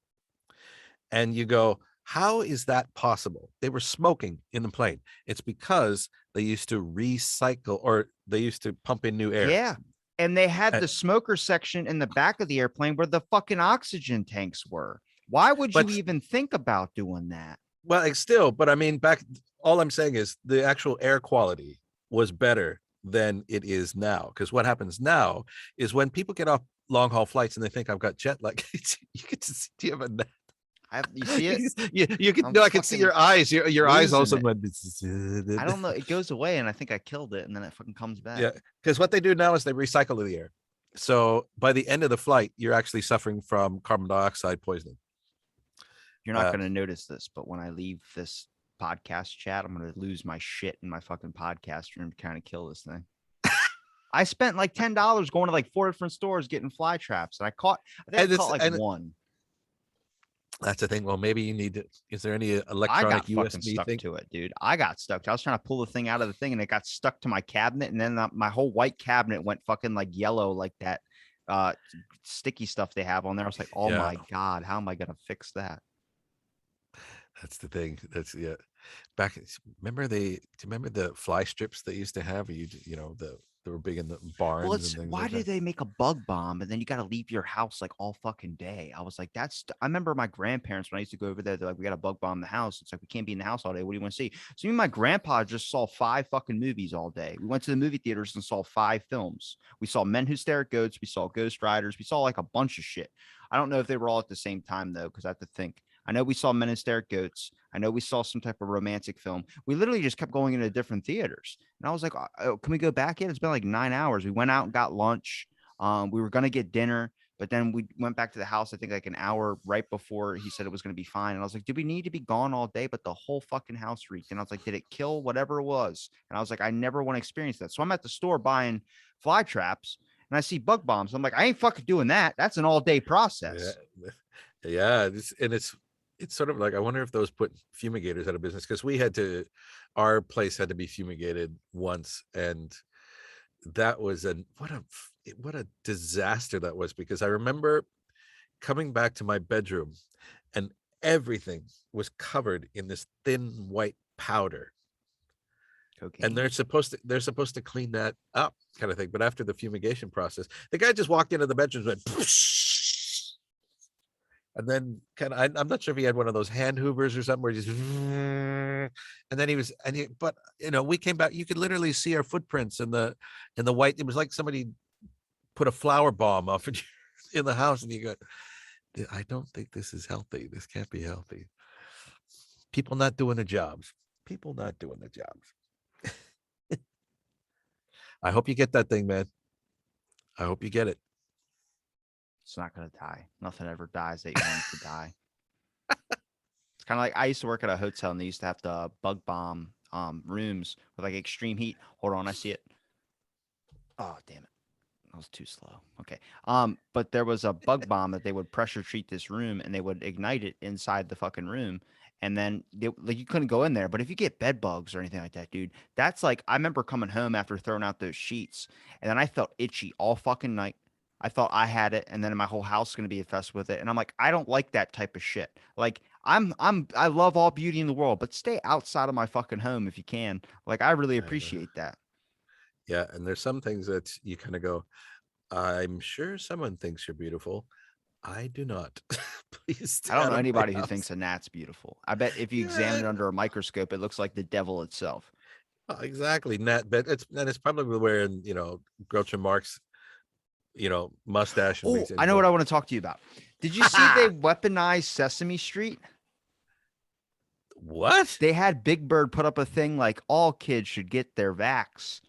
and you go, how is that possible? They were smoking in the plane. It's because they used to recycle, or they used to pump in new air. Yeah. And they had Uh, the smoker section in the back of the airplane where the fucking oxygen tanks were. Why would you but even think about doing that? well, it's still, but I mean, back. All I'm saying is the actual air quality was better than it is now. Because what happens now is when people get off long haul flights and they think I've got jet lag, you get to see, do you have a You see it? you could I'm no, I can see fucking your eyes. Your eyes losing also it. went. I don't know. It goes away, and I think I killed it, and then it fucking comes back. Yeah, because what they do now is they recycle the air. So by the end of the flight, you're actually suffering from carbon dioxide poisoning. You're not Uh, going to notice this, but when I leave this podcast chat, I'm going to lose my shit in my fucking podcast room to kind of kill this thing. I spent like $10 going to like 4 different stores getting fly traps, and I think I and caught it's like and one. that's the thing. Well, maybe you need to. Is there any I electronic got fucking USB stuck thing? to it, dude. I got stuck. I was trying to pull the thing out of the thing, and it got stuck to my cabinet, and then my whole white cabinet went fucking like yellow, like that uh sticky stuff they have on there. I was like, oh Yeah, my God, how am I gonna fix that? that's the thing. That's yeah. Back, remember do you remember the fly strips they used to have? Or they were big in the Well, barns it's and things why like do that. they make a bug bomb and then you got to leave your house like all fucking day? I was like, I remember my grandparents when I used to go over there, they're like, we got a bug bomb in the house. It's like, we can't be in the house all day. What do you want to see? So me and my grandpa just saw 5 fucking movies all day. We went to the movie theaters and saw 5 films. We saw Men Who Stare at Goats. We saw Ghost Riders. We saw like a bunch of shit. I don't know if they were all at the same time though, because I have to think. I know we saw Men Who Stare at Goats. I know we saw some type of romantic film. We literally just kept going into different theaters. And I was like, can we go back in? It's been like 9 hours. We went out and got lunch. We were going to get dinner. But then we went back to the house, I think like an hour right before he said it was going to be fine. And I was like, did we need to be gone all day? But the whole fucking house reeked. And I was like, did it kill whatever it was? And I was like, I never want to experience that. So I'm at the store buying fly traps and I see bug bombs. I'm like, I ain't fucking doing that. That's an all day Yeah, process. yeah. It's sort of like, I wonder if those put fumigators out of business, because our place had to be fumigated once, and that was what a disaster that was, because I remember coming back to my bedroom and everything was covered in this thin white powder, and Cocaine. they're supposed to clean that up, kind of thing. But after the fumigation process, the guy just walked into the bedroom and went, and then I'm not sure if he had one of those hand hoovers or something where he just, and then but we came back, you could literally see our footprints in the white. It was like somebody put a flower bomb off in the house, and you go, I don't think this is healthy. This can't be healthy. People not doing the jobs. People not doing the jobs. I hope you get that thing, man. I hope you get it. It's not going to die. Nothing ever dies that you want it to die. It's kind of like I used to work at a hotel and they used to have the bug bomb rooms with like extreme heat. Hold on, I see it. Oh, damn it. I was too slow. Okay. But there was a bug bomb that they would pressure treat this room and they would ignite it inside the fucking room. And then like you couldn't go in there. But if you get bed bugs or anything like that, dude, that's like I remember coming home after throwing out those sheets and then I felt itchy all fucking night. I thought I had it, and then my whole house is gonna be infested with it. And I'm like, I don't like that type of shit. Like, I love all beauty in the world, but stay outside of my fucking home if you can. Like, I really I know. appreciate that. Yeah, and there's some things that you kind of go, I'm sure someone thinks you're beautiful. I do not. Please I stay don't out know of my anybody who thinks house. a gnat's beautiful. I bet if you examine Yeah, it under a microscope, it looks like the devil itself. exactly. Nat, but it's probably wearing, Groucho Marx, mustache and Oh, things, and I you know what go, I want to talk to you about. Did you see they ha. weaponized Sesame Street? What? They had Big Bird put up a thing like all kids should get their vax.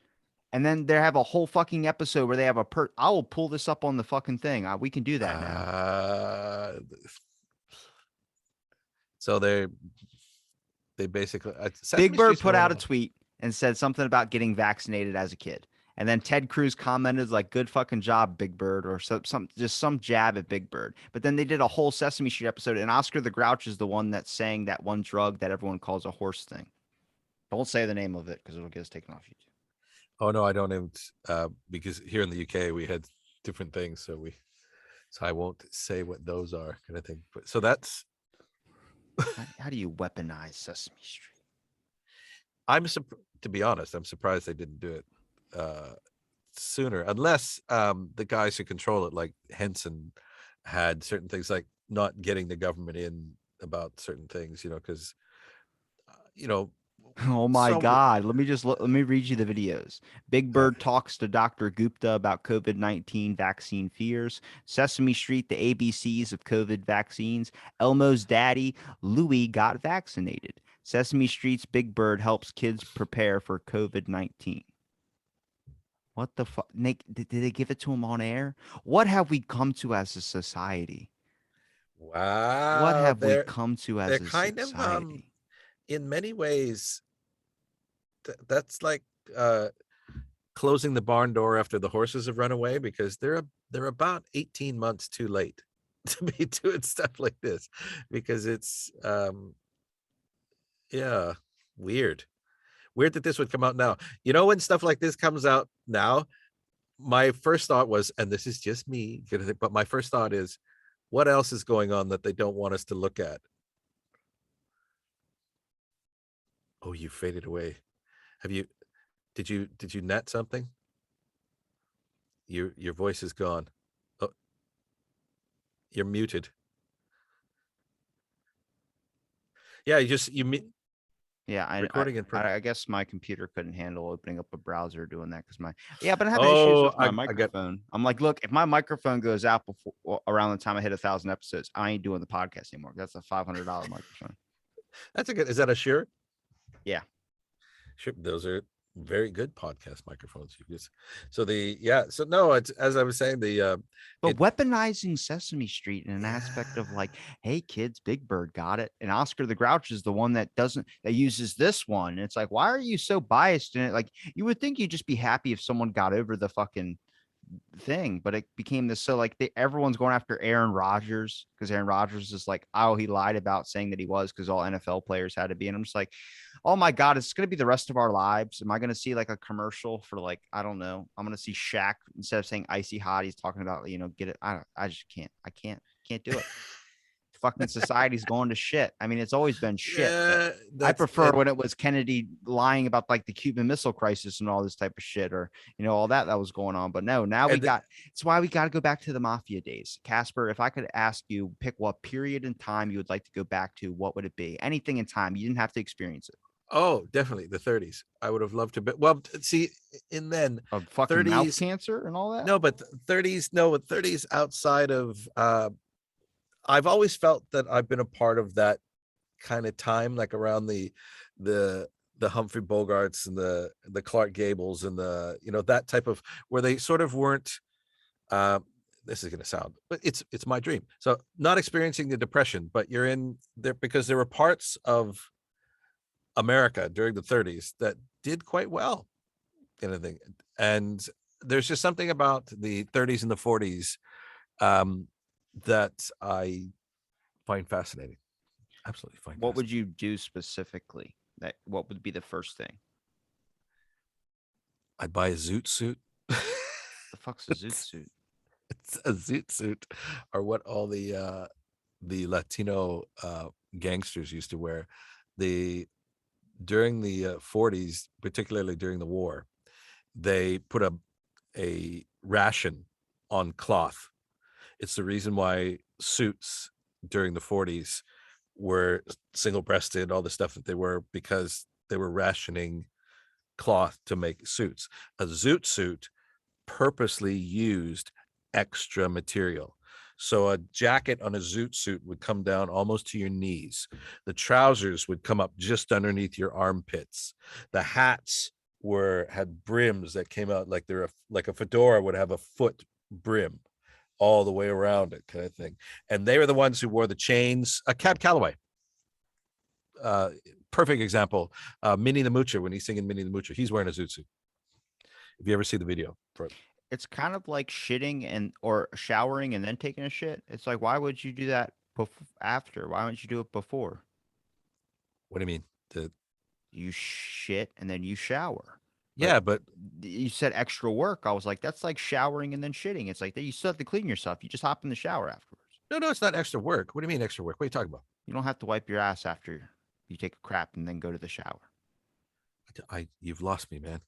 And then they have a whole fucking episode where they have I will pull this up on the fucking thing. We can do that now. Uh, so they basically, Big Sesame Bird Street's been put one out of a my, tweet and said something about getting vaccinated as a kid. And then Ted Cruz commented like, "Good fucking job, Big Bird," or some jab at Big Bird. But then they did a whole Sesame Street episode, and Oscar the Grouch is the one that sang that one drug that everyone calls a horse thing. Don't say the name of it because it'll get us taken off YouTube. oh no, I don't even, because here in the UK we had different things, so I won't say what those are, kind of thing. But so that's, How do you weaponize Sesame Street? to be honest, I'm surprised they didn't do it sooner, unless the guys who control it, like Henson, had certain things like not getting the government in about certain things, because you know Oh my so God. Let me read you the videos. Big uh, Bird talks to Dr. Gupta about COVID-19 vaccine fears. Sesame Street, the ABCs of COVID vaccines. Elmo's daddy, Louie, got vaccinated. Sesame Street's Big Bird helps kids prepare for COVID-19. What the fuck? Nick, did they give it to him on air? What have we come to as a society? What wow, have we they're come to they're as a kind of society? in many ways, that's like uh closing the barn door after the horses have run away, because they're about 18 months too late to be doing stuff like this, because it's yeah, weird. Weird that this would come out now. When stuff like this comes out now, my first thought was, and this is just me, but my first thought is, what else is going on that they don't want us to look at? Oh, you faded away. Have you did you net something? Your voice is gone. Oh, you're muted. Yeah, you Yeah, recording in I guess my computer couldn't handle opening up a browser doing that because but I'm having issues Oh, with my I got. microphone. I'm like, look, if my microphone goes out around the time I hit 1,000 episodes, I ain't doing the podcast anymore. That's a $500 microphone. That's a good. Is that a Shure? Yeah, Sure, those are very good podcast microphones. So no, it's, as I was saying, But it weaponizing Sesame Street in an aspect of yeah like, hey kids, Big Bird got it, and Oscar the Grouch is the one that doesn't, that uses this one. And it's like, why are you so biased in it? Like, you would think you'd just be happy if someone got over the fucking thing, but it became this, so like everyone's going after Aaron Rodgers because Aaron Rodgers is like, oh, he lied about saying that he was, because all NFL players had to be. And I'm just like, oh my God, it's gonna be the rest of our lives. Am I gonna see like a commercial for like, I don't know, I'm gonna see Shaq, instead of saying icy hot, he's talking about, get it. I just can't. I can't do it. Fucking society's going to shit. I mean, it's always been shit, but yeah I that's prefer when it was Kennedy lying about like the Cuban Missile Crisis and all this type of shit, or all that was going on. But no, now we and got. It's why we got to go back to the mafia days. Casper, if I could ask you, pick what period in time you would like to go back to, what would it be? Anything in time. You didn't have to experience it. oh, definitely the 30s. I would have loved to be, well, see, in then Of fucking mouth 30s. cancer and all that. No, but 30s, no, but 30s outside of I've always felt that I've been a part of that kind of time, like around the the Humphrey Bogarts and the Clark Gables and the, that type of, where they sort of weren't uh this is going to sound, but it's my dream. So not experiencing the depression, but you're in there because there were parts of America during the 30s that did quite well, kind of thing. And there's just something about the 30s and the 40s um that I find fascinating. Absolutely find What would fascinating. you do specifically? That what would be the first thing? I'd buy a zoot suit. The fuck's a zoot suit? It's a zoot suit, or what all the Latino gangsters used to wear. The During the 40s, particularly during the war, they put a ration on cloth. It's the reason why suits during the 40s were single breasted, all the stuff that they were, because they were rationing cloth to make suits. A zoot suit purposely used extra material. So a jacket on a zoot suit would come down almost to your knees. The trousers would come up just underneath your armpits. The hats had brims that came out like they're like a fedora would have a foot brim all the way around it, kind of thing. And they were the ones who wore the chains. Cab Calloway, uh, perfect example. Minnie the Moocher, when he's singing Minnie the Moocher, he's wearing a zoot suit. If you ever see the video for it. It's kind of like shitting and or showering and then taking a shit. It's like, why would you do that after? Why wouldn't you do it before? What do you mean? You shit and then you shower. But Yeah, but you said extra work. I was like, that's like showering and then shitting. It's like that you still have to clean yourself. You just hop in the shower afterwards. no, it's not extra work. What do you mean extra work? What are you talking about? You don't have to wipe your ass after you take a crap and then go to the shower. You've lost me, man.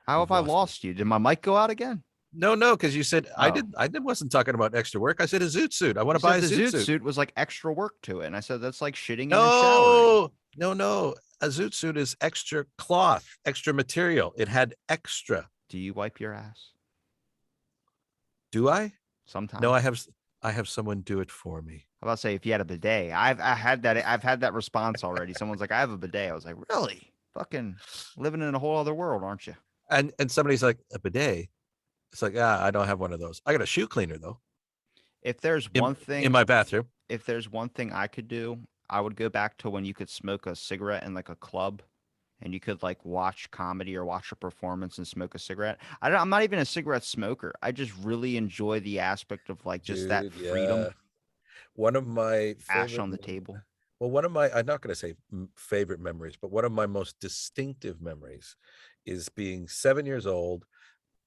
How have You've I lost me. lost you? Did my mic go out again? No, because you said Oh, wasn't talking about extra work. I said a zoot suit. I want you to buy said a the zoot zoot suit. suit was like extra work to it. And I said, that's like shitting and then showering. No. A zoot suit is extra cloth, extra material. It had extra. Do you wipe your ass? Do I? No, Sometimes. I have someone do it for me. How about say if you had a bidet? I've had that response already. Someone's like, I have a bidet. I was like, really? Fucking living in a whole other world, aren't you? And somebody's like, a bidet. It's like, I don't have one of those. I got a shoe cleaner though If there's in one in thing, my bathroom. if there's one thing I could do, I would go back to when you could smoke a cigarette in like a club and you could like watch comedy or watch a performance and smoke a cigarette. I'm not even a cigarette smoker. I just really enjoy the aspect of like just that Dude, freedom, yeah. One of my ash favorite on the table. Well, one of my, I'm not going to say favorite memories, but one of my most distinctive memories is being 7 years old.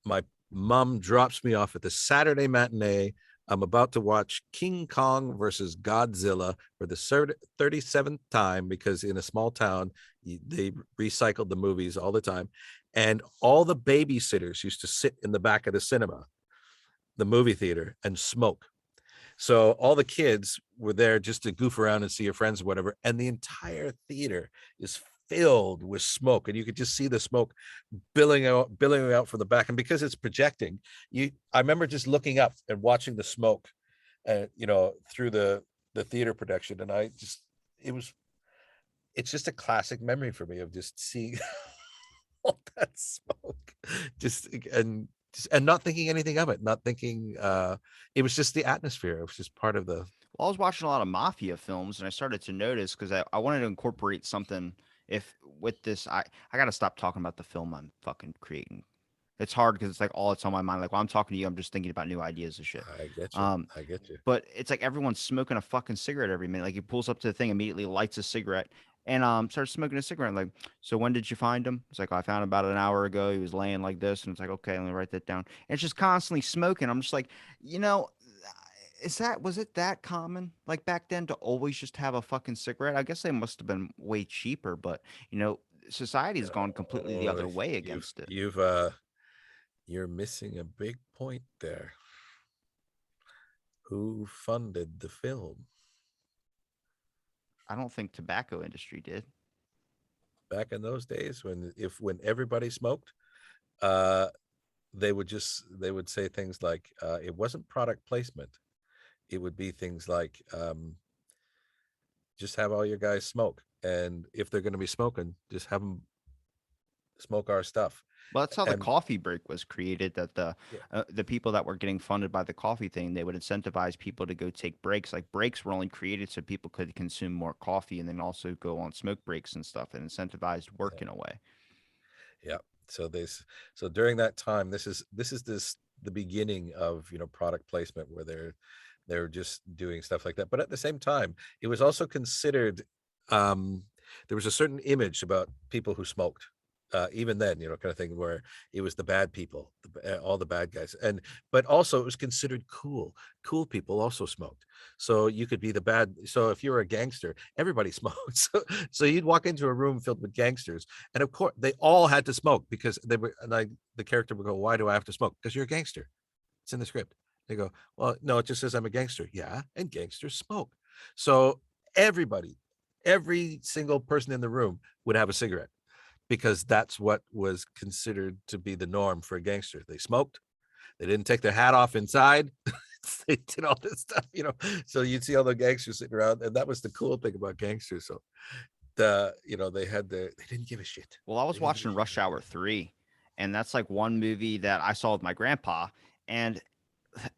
My mom drops me off at the Saturday matinee. I'm about to watch King Kong versus Godzilla for the 37th time, because in a small town, they recycled the movies all the time. And all the babysitters used to sit in the back of the cinema, the movie theater, and smoke. So all the kids were there just to goof around and see your friends or whatever. And the entire theater is filled with smoke. And you could just see the smoke billowing out from the back. And because it's projecting, I remember just looking up and watching the smoke, through the theater production. And it's just a classic memory for me of just seeing all that smoke, just and not thinking anything of it, not thinking it was just the atmosphere. It was just part of the Well, I was watching a lot of mafia films, and I started to notice because I wanted to incorporate something. If with this, I got to stop talking about the film I'm fucking creating. It's hard because it's like all that's on my mind. Like while I'm talking to you, I'm just thinking about new ideas and shit. I get you. Um, I get you. but it's like everyone's smoking a fucking cigarette every minute. Like he pulls up to the thing, immediately lights a cigarette, and starts smoking a cigarette. Like, so when did you find him? It's like, "Oh, I found him about an hour ago. He was laying like this, and it's like, okay, let me write that down. And it's just constantly smoking. I'm just like, you know, was it that common like back then to always just have a fucking cigarette? I guess they must have been way cheaper, but society has gone completely the Oh, other way you've against it. you've you're missing a big point there. Who funded the film? I don't think tobacco industry did. Back in those days when everybody smoked, uh they would say things like it wasn't product placement. It would be things like just have all your guys smoke, and if they're going to be smoking, just have them smoke our stuff. Well, that's how the And coffee break was created. That yeah, the people that were getting funded by the coffee thing, they would incentivize people to go take breaks. Like breaks were only created so people could consume more coffee, and then also go on smoke breaks and stuff, and incentivized work yeah, in a way. yeah. So so during that time, this the beginning of product placement where they're just doing stuff like that. But at the same time, it was also considered um there was a certain image about people who smoked. Even then, kind of thing where it was the bad people, all the bad guys, but also it was considered cool. Cool people also smoked, so you could be the bad. So if you were a gangster, everybody smoked. So you'd walk into a room filled with gangsters, and of course they all had to smoke because they were like the character would go, "Why do I have to smoke?" Because you're a gangster. It's in the script. They go, "Well, no, it just says I'm a gangster." Yeah, and gangsters smoke. So everybody, every single person in the room would have a cigarette because that's what was considered to be the norm for a gangster. They smoked. They didn't take their hat off inside. They did all this stuff. So you'd see all the gangsters sitting around, and that was the cool thing about gangsters. So they didn't give a shit. Well, I They was didn't give a watching shit. Rush Hour 3, and that's like one movie that I saw with my grandpa, and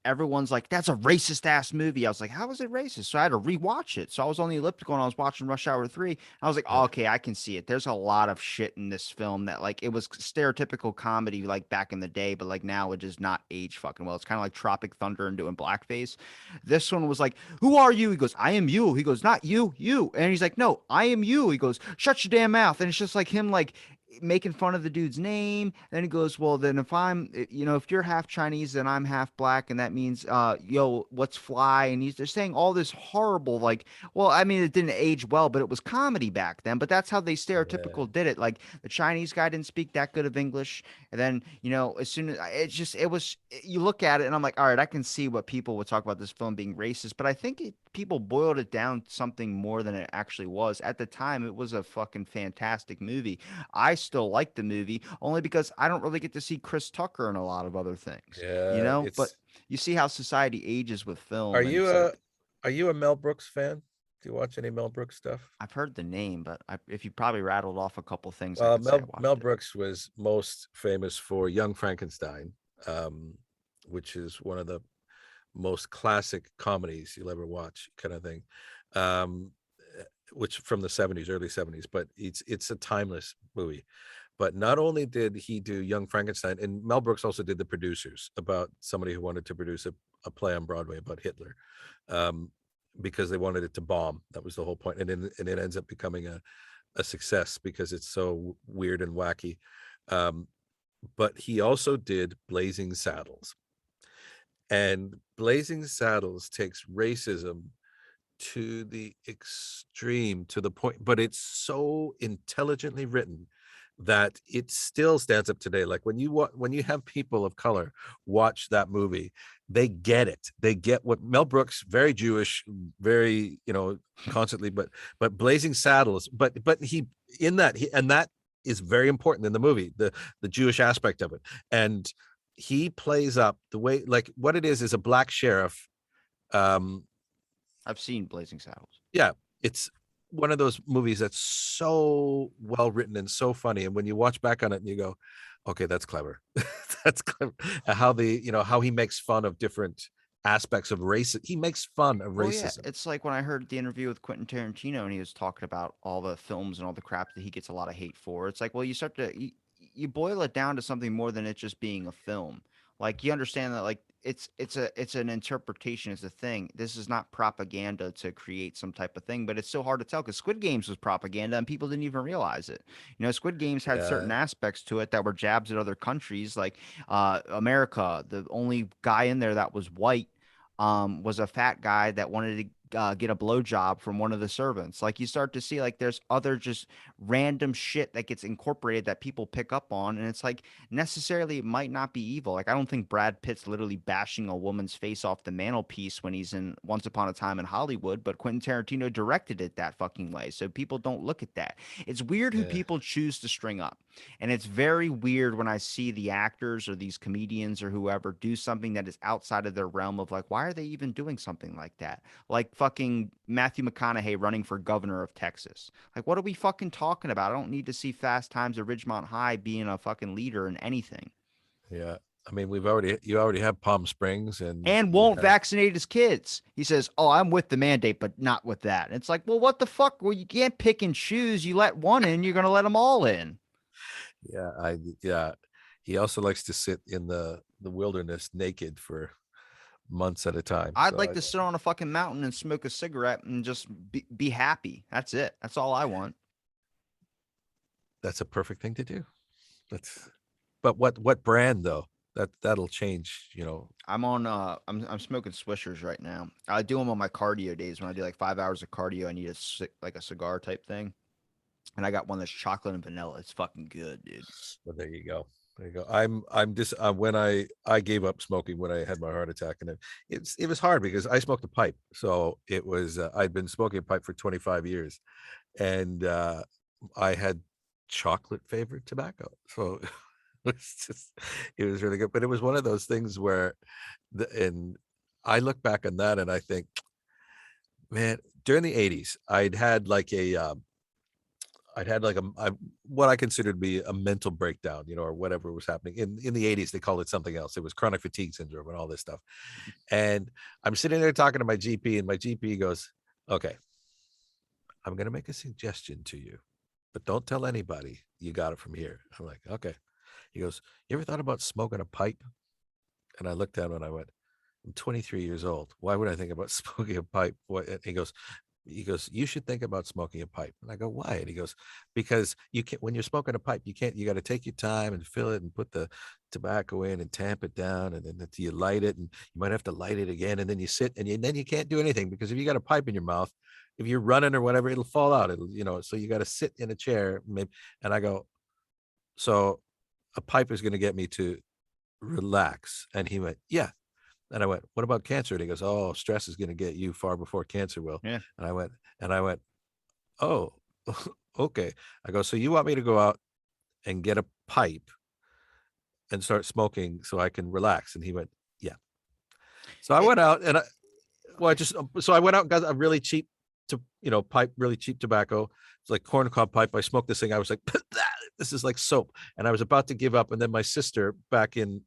everyone's like, "That's a racist ass movie." I was like, "How is it racist?" So I had to rewatch it. So I was on the elliptical and I was watching Rush Hour 3. I was like, oh, Yeah, "Okay, I can see it. There's a lot of shit in this film that like it was stereotypical comedy like back in the day, but like now it does not age fucking well. It's kind of like Tropic Thunder and doing blackface. This one was like, "Who are you?" He goes, "I am you." He goes, "Not you, you." And he's like, "No, I am you." He goes, "Shut your damn mouth." And it's just like him like making fun of the dude's name. Then he goes, "Well, then if if you're half Chinese, then I'm half black, and that means, yo, what's fly?" And they're saying all this horrible, like, well, I mean, it didn't age well, but it was comedy back then. But that's how they yeah, stereotypical did it. Like the Chinese guy didn't speak that good of English, and then as soon as you look at it, and I'm like, all right, I can see what people would talk about this film being racist, but I think people boiled it down to something more than it actually was. At the time, it was a fucking fantastic movie. I still like the movie only because I don't really get to see Chris Tucker in a lot of other things, yeah. But It's you see how society ages with are film, and you it's a like are you a Mel Brooks fan? Do you watch any Mel Brooks stuff? I've heard the name, but if you probably rattled off a couple things, I Well, could say I Mel watched it. Brooks was most famous for Young Frankenstein, um, which is one of the most classic comedies you'll ever watch, kind of thing. Um, which from the 70s, early 70s, but it's a timeless movie. But not only did he do Young Frankenstein, and Mel Brooks also did The Producers, about somebody who wanted to produce a play on Broadway about Hitler, um, because they wanted it to bomb. That was the whole point, and it ends up becoming a success because it's so weird and wacky. Um, but he also did Blazing Saddles, and Blazing Saddles takes racism to the extreme, to the point, but it's so intelligently written that it still stands up today. Like when you have people of color watch that movie, they get it. They get what Mel Brooks, very Jewish, very constantly, but Blazing Saddles, but he in that he and that is very important in the movie, the Jewish aspect of it, and he plays up the way, like, what it is a black sheriff. um I've seen Blazing Saddles. yeah, it's one of those movies that's so well written and so funny, and when you watch back on it and you go, okay, that's clever. That's clever. How how he makes fun of different aspects of race. He makes fun of Well, yeah, racism. it's like when I heard the interview with Quentin Tarantino and he was talking about all the films and all the crap that he gets a lot of hate for. It's like, well, you boil it down to something more than it just being a film. Like you understand that like it's an interpretation, it's a thing. This is not propaganda to create some type of thing, but it's so hard to tell because Squid Games was propaganda and people didn't even realize it. You know, Squid Games had certain Yeah, aspects to it that were jabs at other countries, like America. The only guy in there that was white was a fat guy that wanted to get a blowjob from one of the servants. Like you start to see like there's other just random shit that gets incorporated that people pick up on, and it's like necessarily it might not be evil. Like I don't think Brad Pitt's literally bashing a woman's face off the mantelpiece when he's in Once Upon a Time in Hollywood, but Quentin Tarantino directed it that fucking way, so people don't look at that. It's weird who yeah, people choose to string up. And it's very weird when I see the actors or these comedians or whoever do something that is outside of their realm of like, why are they even doing something like that? Like fucking Matthew McConaughey running for governor of Texas. Like, what are we fucking talking about? I don't need to see Fast Times at Ridgemont High being a fucking leader in anything. yeah. I mean, you already have Palm Springs, and And you won't have vaccinate his kids. He says, "Oh, I'm with the mandate, but not with that." And it's like, well, what the fuck? Well, you can't pick and choose. You let one in, you're gonna let them all in. yeah. He also likes to sit in the wilderness naked for months at a time. I'd So like to sit on a fucking mountain and smoke a cigarette and just be happy. That's it. That's all I want. that's a perfect thing to do. That's but what brand though? That'll change. I'm smoking Swishers right now. I do them on my cardio days when I do like 5 hours of cardio. I need like a cigar type thing, and I got one that's chocolate and vanilla. It's fucking good, dude. Well, there you go. There you go. I'm just when I gave up smoking when I had my heart attack, and it was hard because I smoked a pipe. So it was I'd been smoking a pipe for 25 years, and I had chocolate flavored tobacco. So it was just it was really good. But it was one of those things where and I look back on that and I think, man, during the 80s, I'd had like what I considered to be a mental breakdown, or whatever was happening. In the 80s, they called it something else. It was chronic fatigue syndrome and all this stuff. And I'm sitting there talking to my GP, and my GP goes, "Okay, I'm going to make a suggestion to you, but don't tell anybody you got it from here." I'm like, "Okay." He goes, "You ever thought about smoking a pipe?" And I looked at him and I went, "I'm 23 years old. Why would I think about smoking a pipe?" What? And he goes, "You should think about smoking a pipe." And I go, "Why?" And he goes, "Because you can't, when you're smoking a pipe, you got to take your time and fill it and put the tobacco in and tamp it down. And then you light it, and you might have to light it again. And then you sit, and then you can't do anything, because if you got a pipe in your mouth, if you're running or whatever, it'll fall out. So you got to sit in a chair. Maybe." And I go, "So a pipe is going to get me to relax." And he went, "Yeah." And I went, "What about cancer?" And he goes, "Oh, stress is going to get you far before cancer will." Yeah. And I went, "Oh, okay." I go, "So you want me to go out and get a pipe and start smoking so I can relax?" And he went, "Yeah." So I It, went out and I went out and got a really cheap pipe, really cheap tobacco. It's like corncob pipe. I smoked this thing. I was like, "This is like soap." And I was about to give up. And then my sister, back in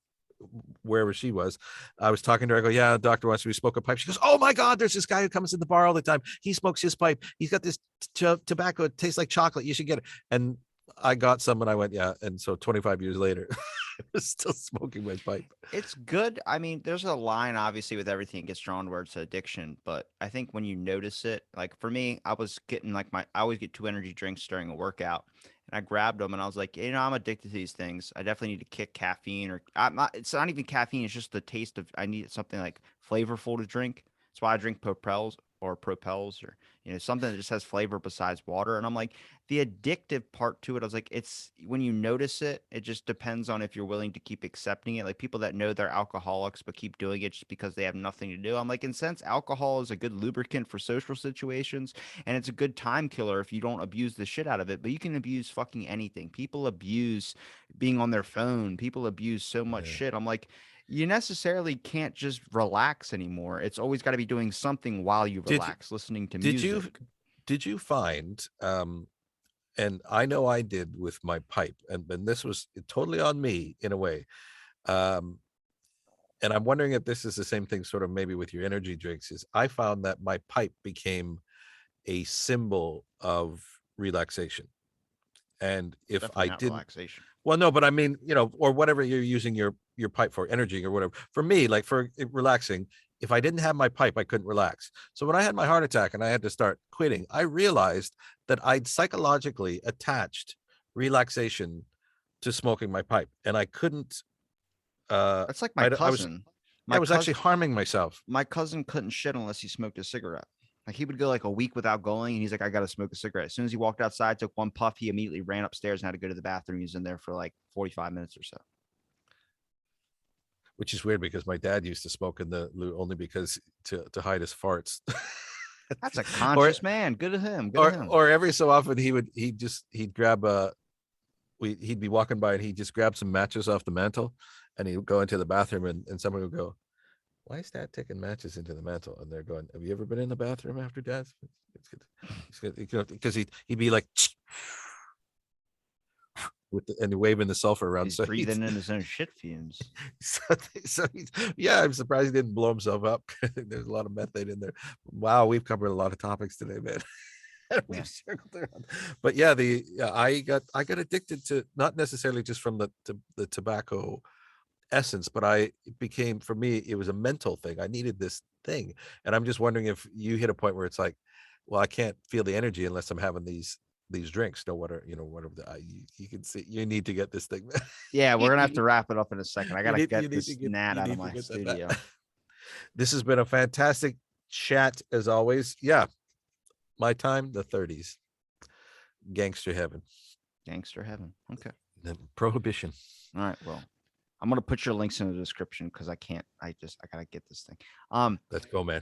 wherever she was, I was talking to her. I go, "Yeah, doctor wants me to smoke a pipe." She goes, "Oh my God, there's this guy who comes in the bar all the time. He smokes his pipe. He's got this tobacco. It tastes like chocolate. You should get it." And I got some and I went, "Yeah." And so 25 years later, I was still smoking my pipe. it's good. I mean, there's a line obviously with everything it gets drawn where it's addiction, but I think when you notice it, like for me, I was getting like I always get 2 energy drinks during a workout, and I grabbed them and I was like, I'm addicted to these things. I definitely need to kick caffeine, or I'm not. It's not even caffeine. It's just the taste of. I need something like flavorful to drink. That's why I drink Propels, or something that just has flavor besides water. And I'm like, the addictive part to it, I was like, it's when you notice it, it just depends on if you're willing to keep accepting it. Like people that know they're alcoholics but keep doing it just because they have nothing to do. I'm like, in a sense, alcohol is a good lubricant for social situations, and it's a good time killer if you don't abuse the shit out of it. But you can abuse fucking anything. People abuse being on their phone. People abuse so much Yeah. shit. I'm like, you necessarily can't just relax anymore. It's always got to be doing something while you Did relax, listening to did you music. Did you find, and I know I did with my pipe, and this was totally on me in a way. Um, and I'm wondering if this is the same thing, sort of maybe with your energy drinks, is I found that my pipe became a symbol of relaxation. And It's if definitely I not didn't, relaxation. well, no, but I mean, or whatever you're using your pipe for, energy or whatever. For me, like for relaxing, if I didn't have my pipe, I couldn't relax. So when I had my heart attack and I had to start quitting, I realized that I'd psychologically attached relaxation to smoking my pipe, and I couldn't. That's like my I was cousin. I My was actually cousin harming myself. my cousin couldn't shit unless he smoked a cigarette. Like he would go like a week without going, and he's like, "I gotta smoke a cigarette." As soon as he walked outside, took one puff, he immediately ran upstairs and had to go to the bathroom. He was in there for like 45 minutes or so. Which is weird because my dad used to smoke in the loo only because to hide his farts. That's a or conscious man. Good to him. Good to or him. or every so often he'd grab he'd be walking by and he'd just grab some matches off the mantle and he'd go into the bathroom and someone would go, "Why is Dad taking matches into the mantle?" And they're going, "Have you ever been in the bathroom after Dad?" It's good. It's good. Because he'd be like and waving the sulfur around. He's So breathing in his own shit fumes. so, so yeah, I'm surprised he didn't blow himself up. There's a lot of methane in there. Wow, we've covered a lot of topics today, man. Yeah. We've circled around. But yeah, I got addicted to, not necessarily just from the tobacco essence, but it became, for me, it was a mental thing. I needed this thing. And I'm just wondering if you hit a point where it's like, well, I can't feel the energy unless I'm having these drinks. No, whatever, whatever you can see, you need to get this thing. Yeah, we're you gonna have need to wrap it up in a second. I gotta you get need to this get gnat you out of need to my get that. studio. This has been a fantastic chat as always. Yeah, my time, the 30s, gangster heaven, Gangster heaven. Okay. the prohibition. All right. Well, I'm gonna put your links in the description because I can't. I gotta get this thing. Let's go, man.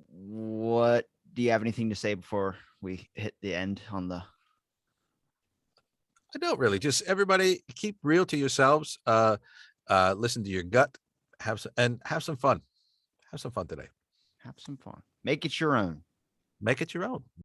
What do you have anything to say before we hit the end on the? I don't really. Just everybody keep real to yourselves. Listen to your gut. Have some fun. Have some fun today. Have some fun. Make it your own. Make it your own.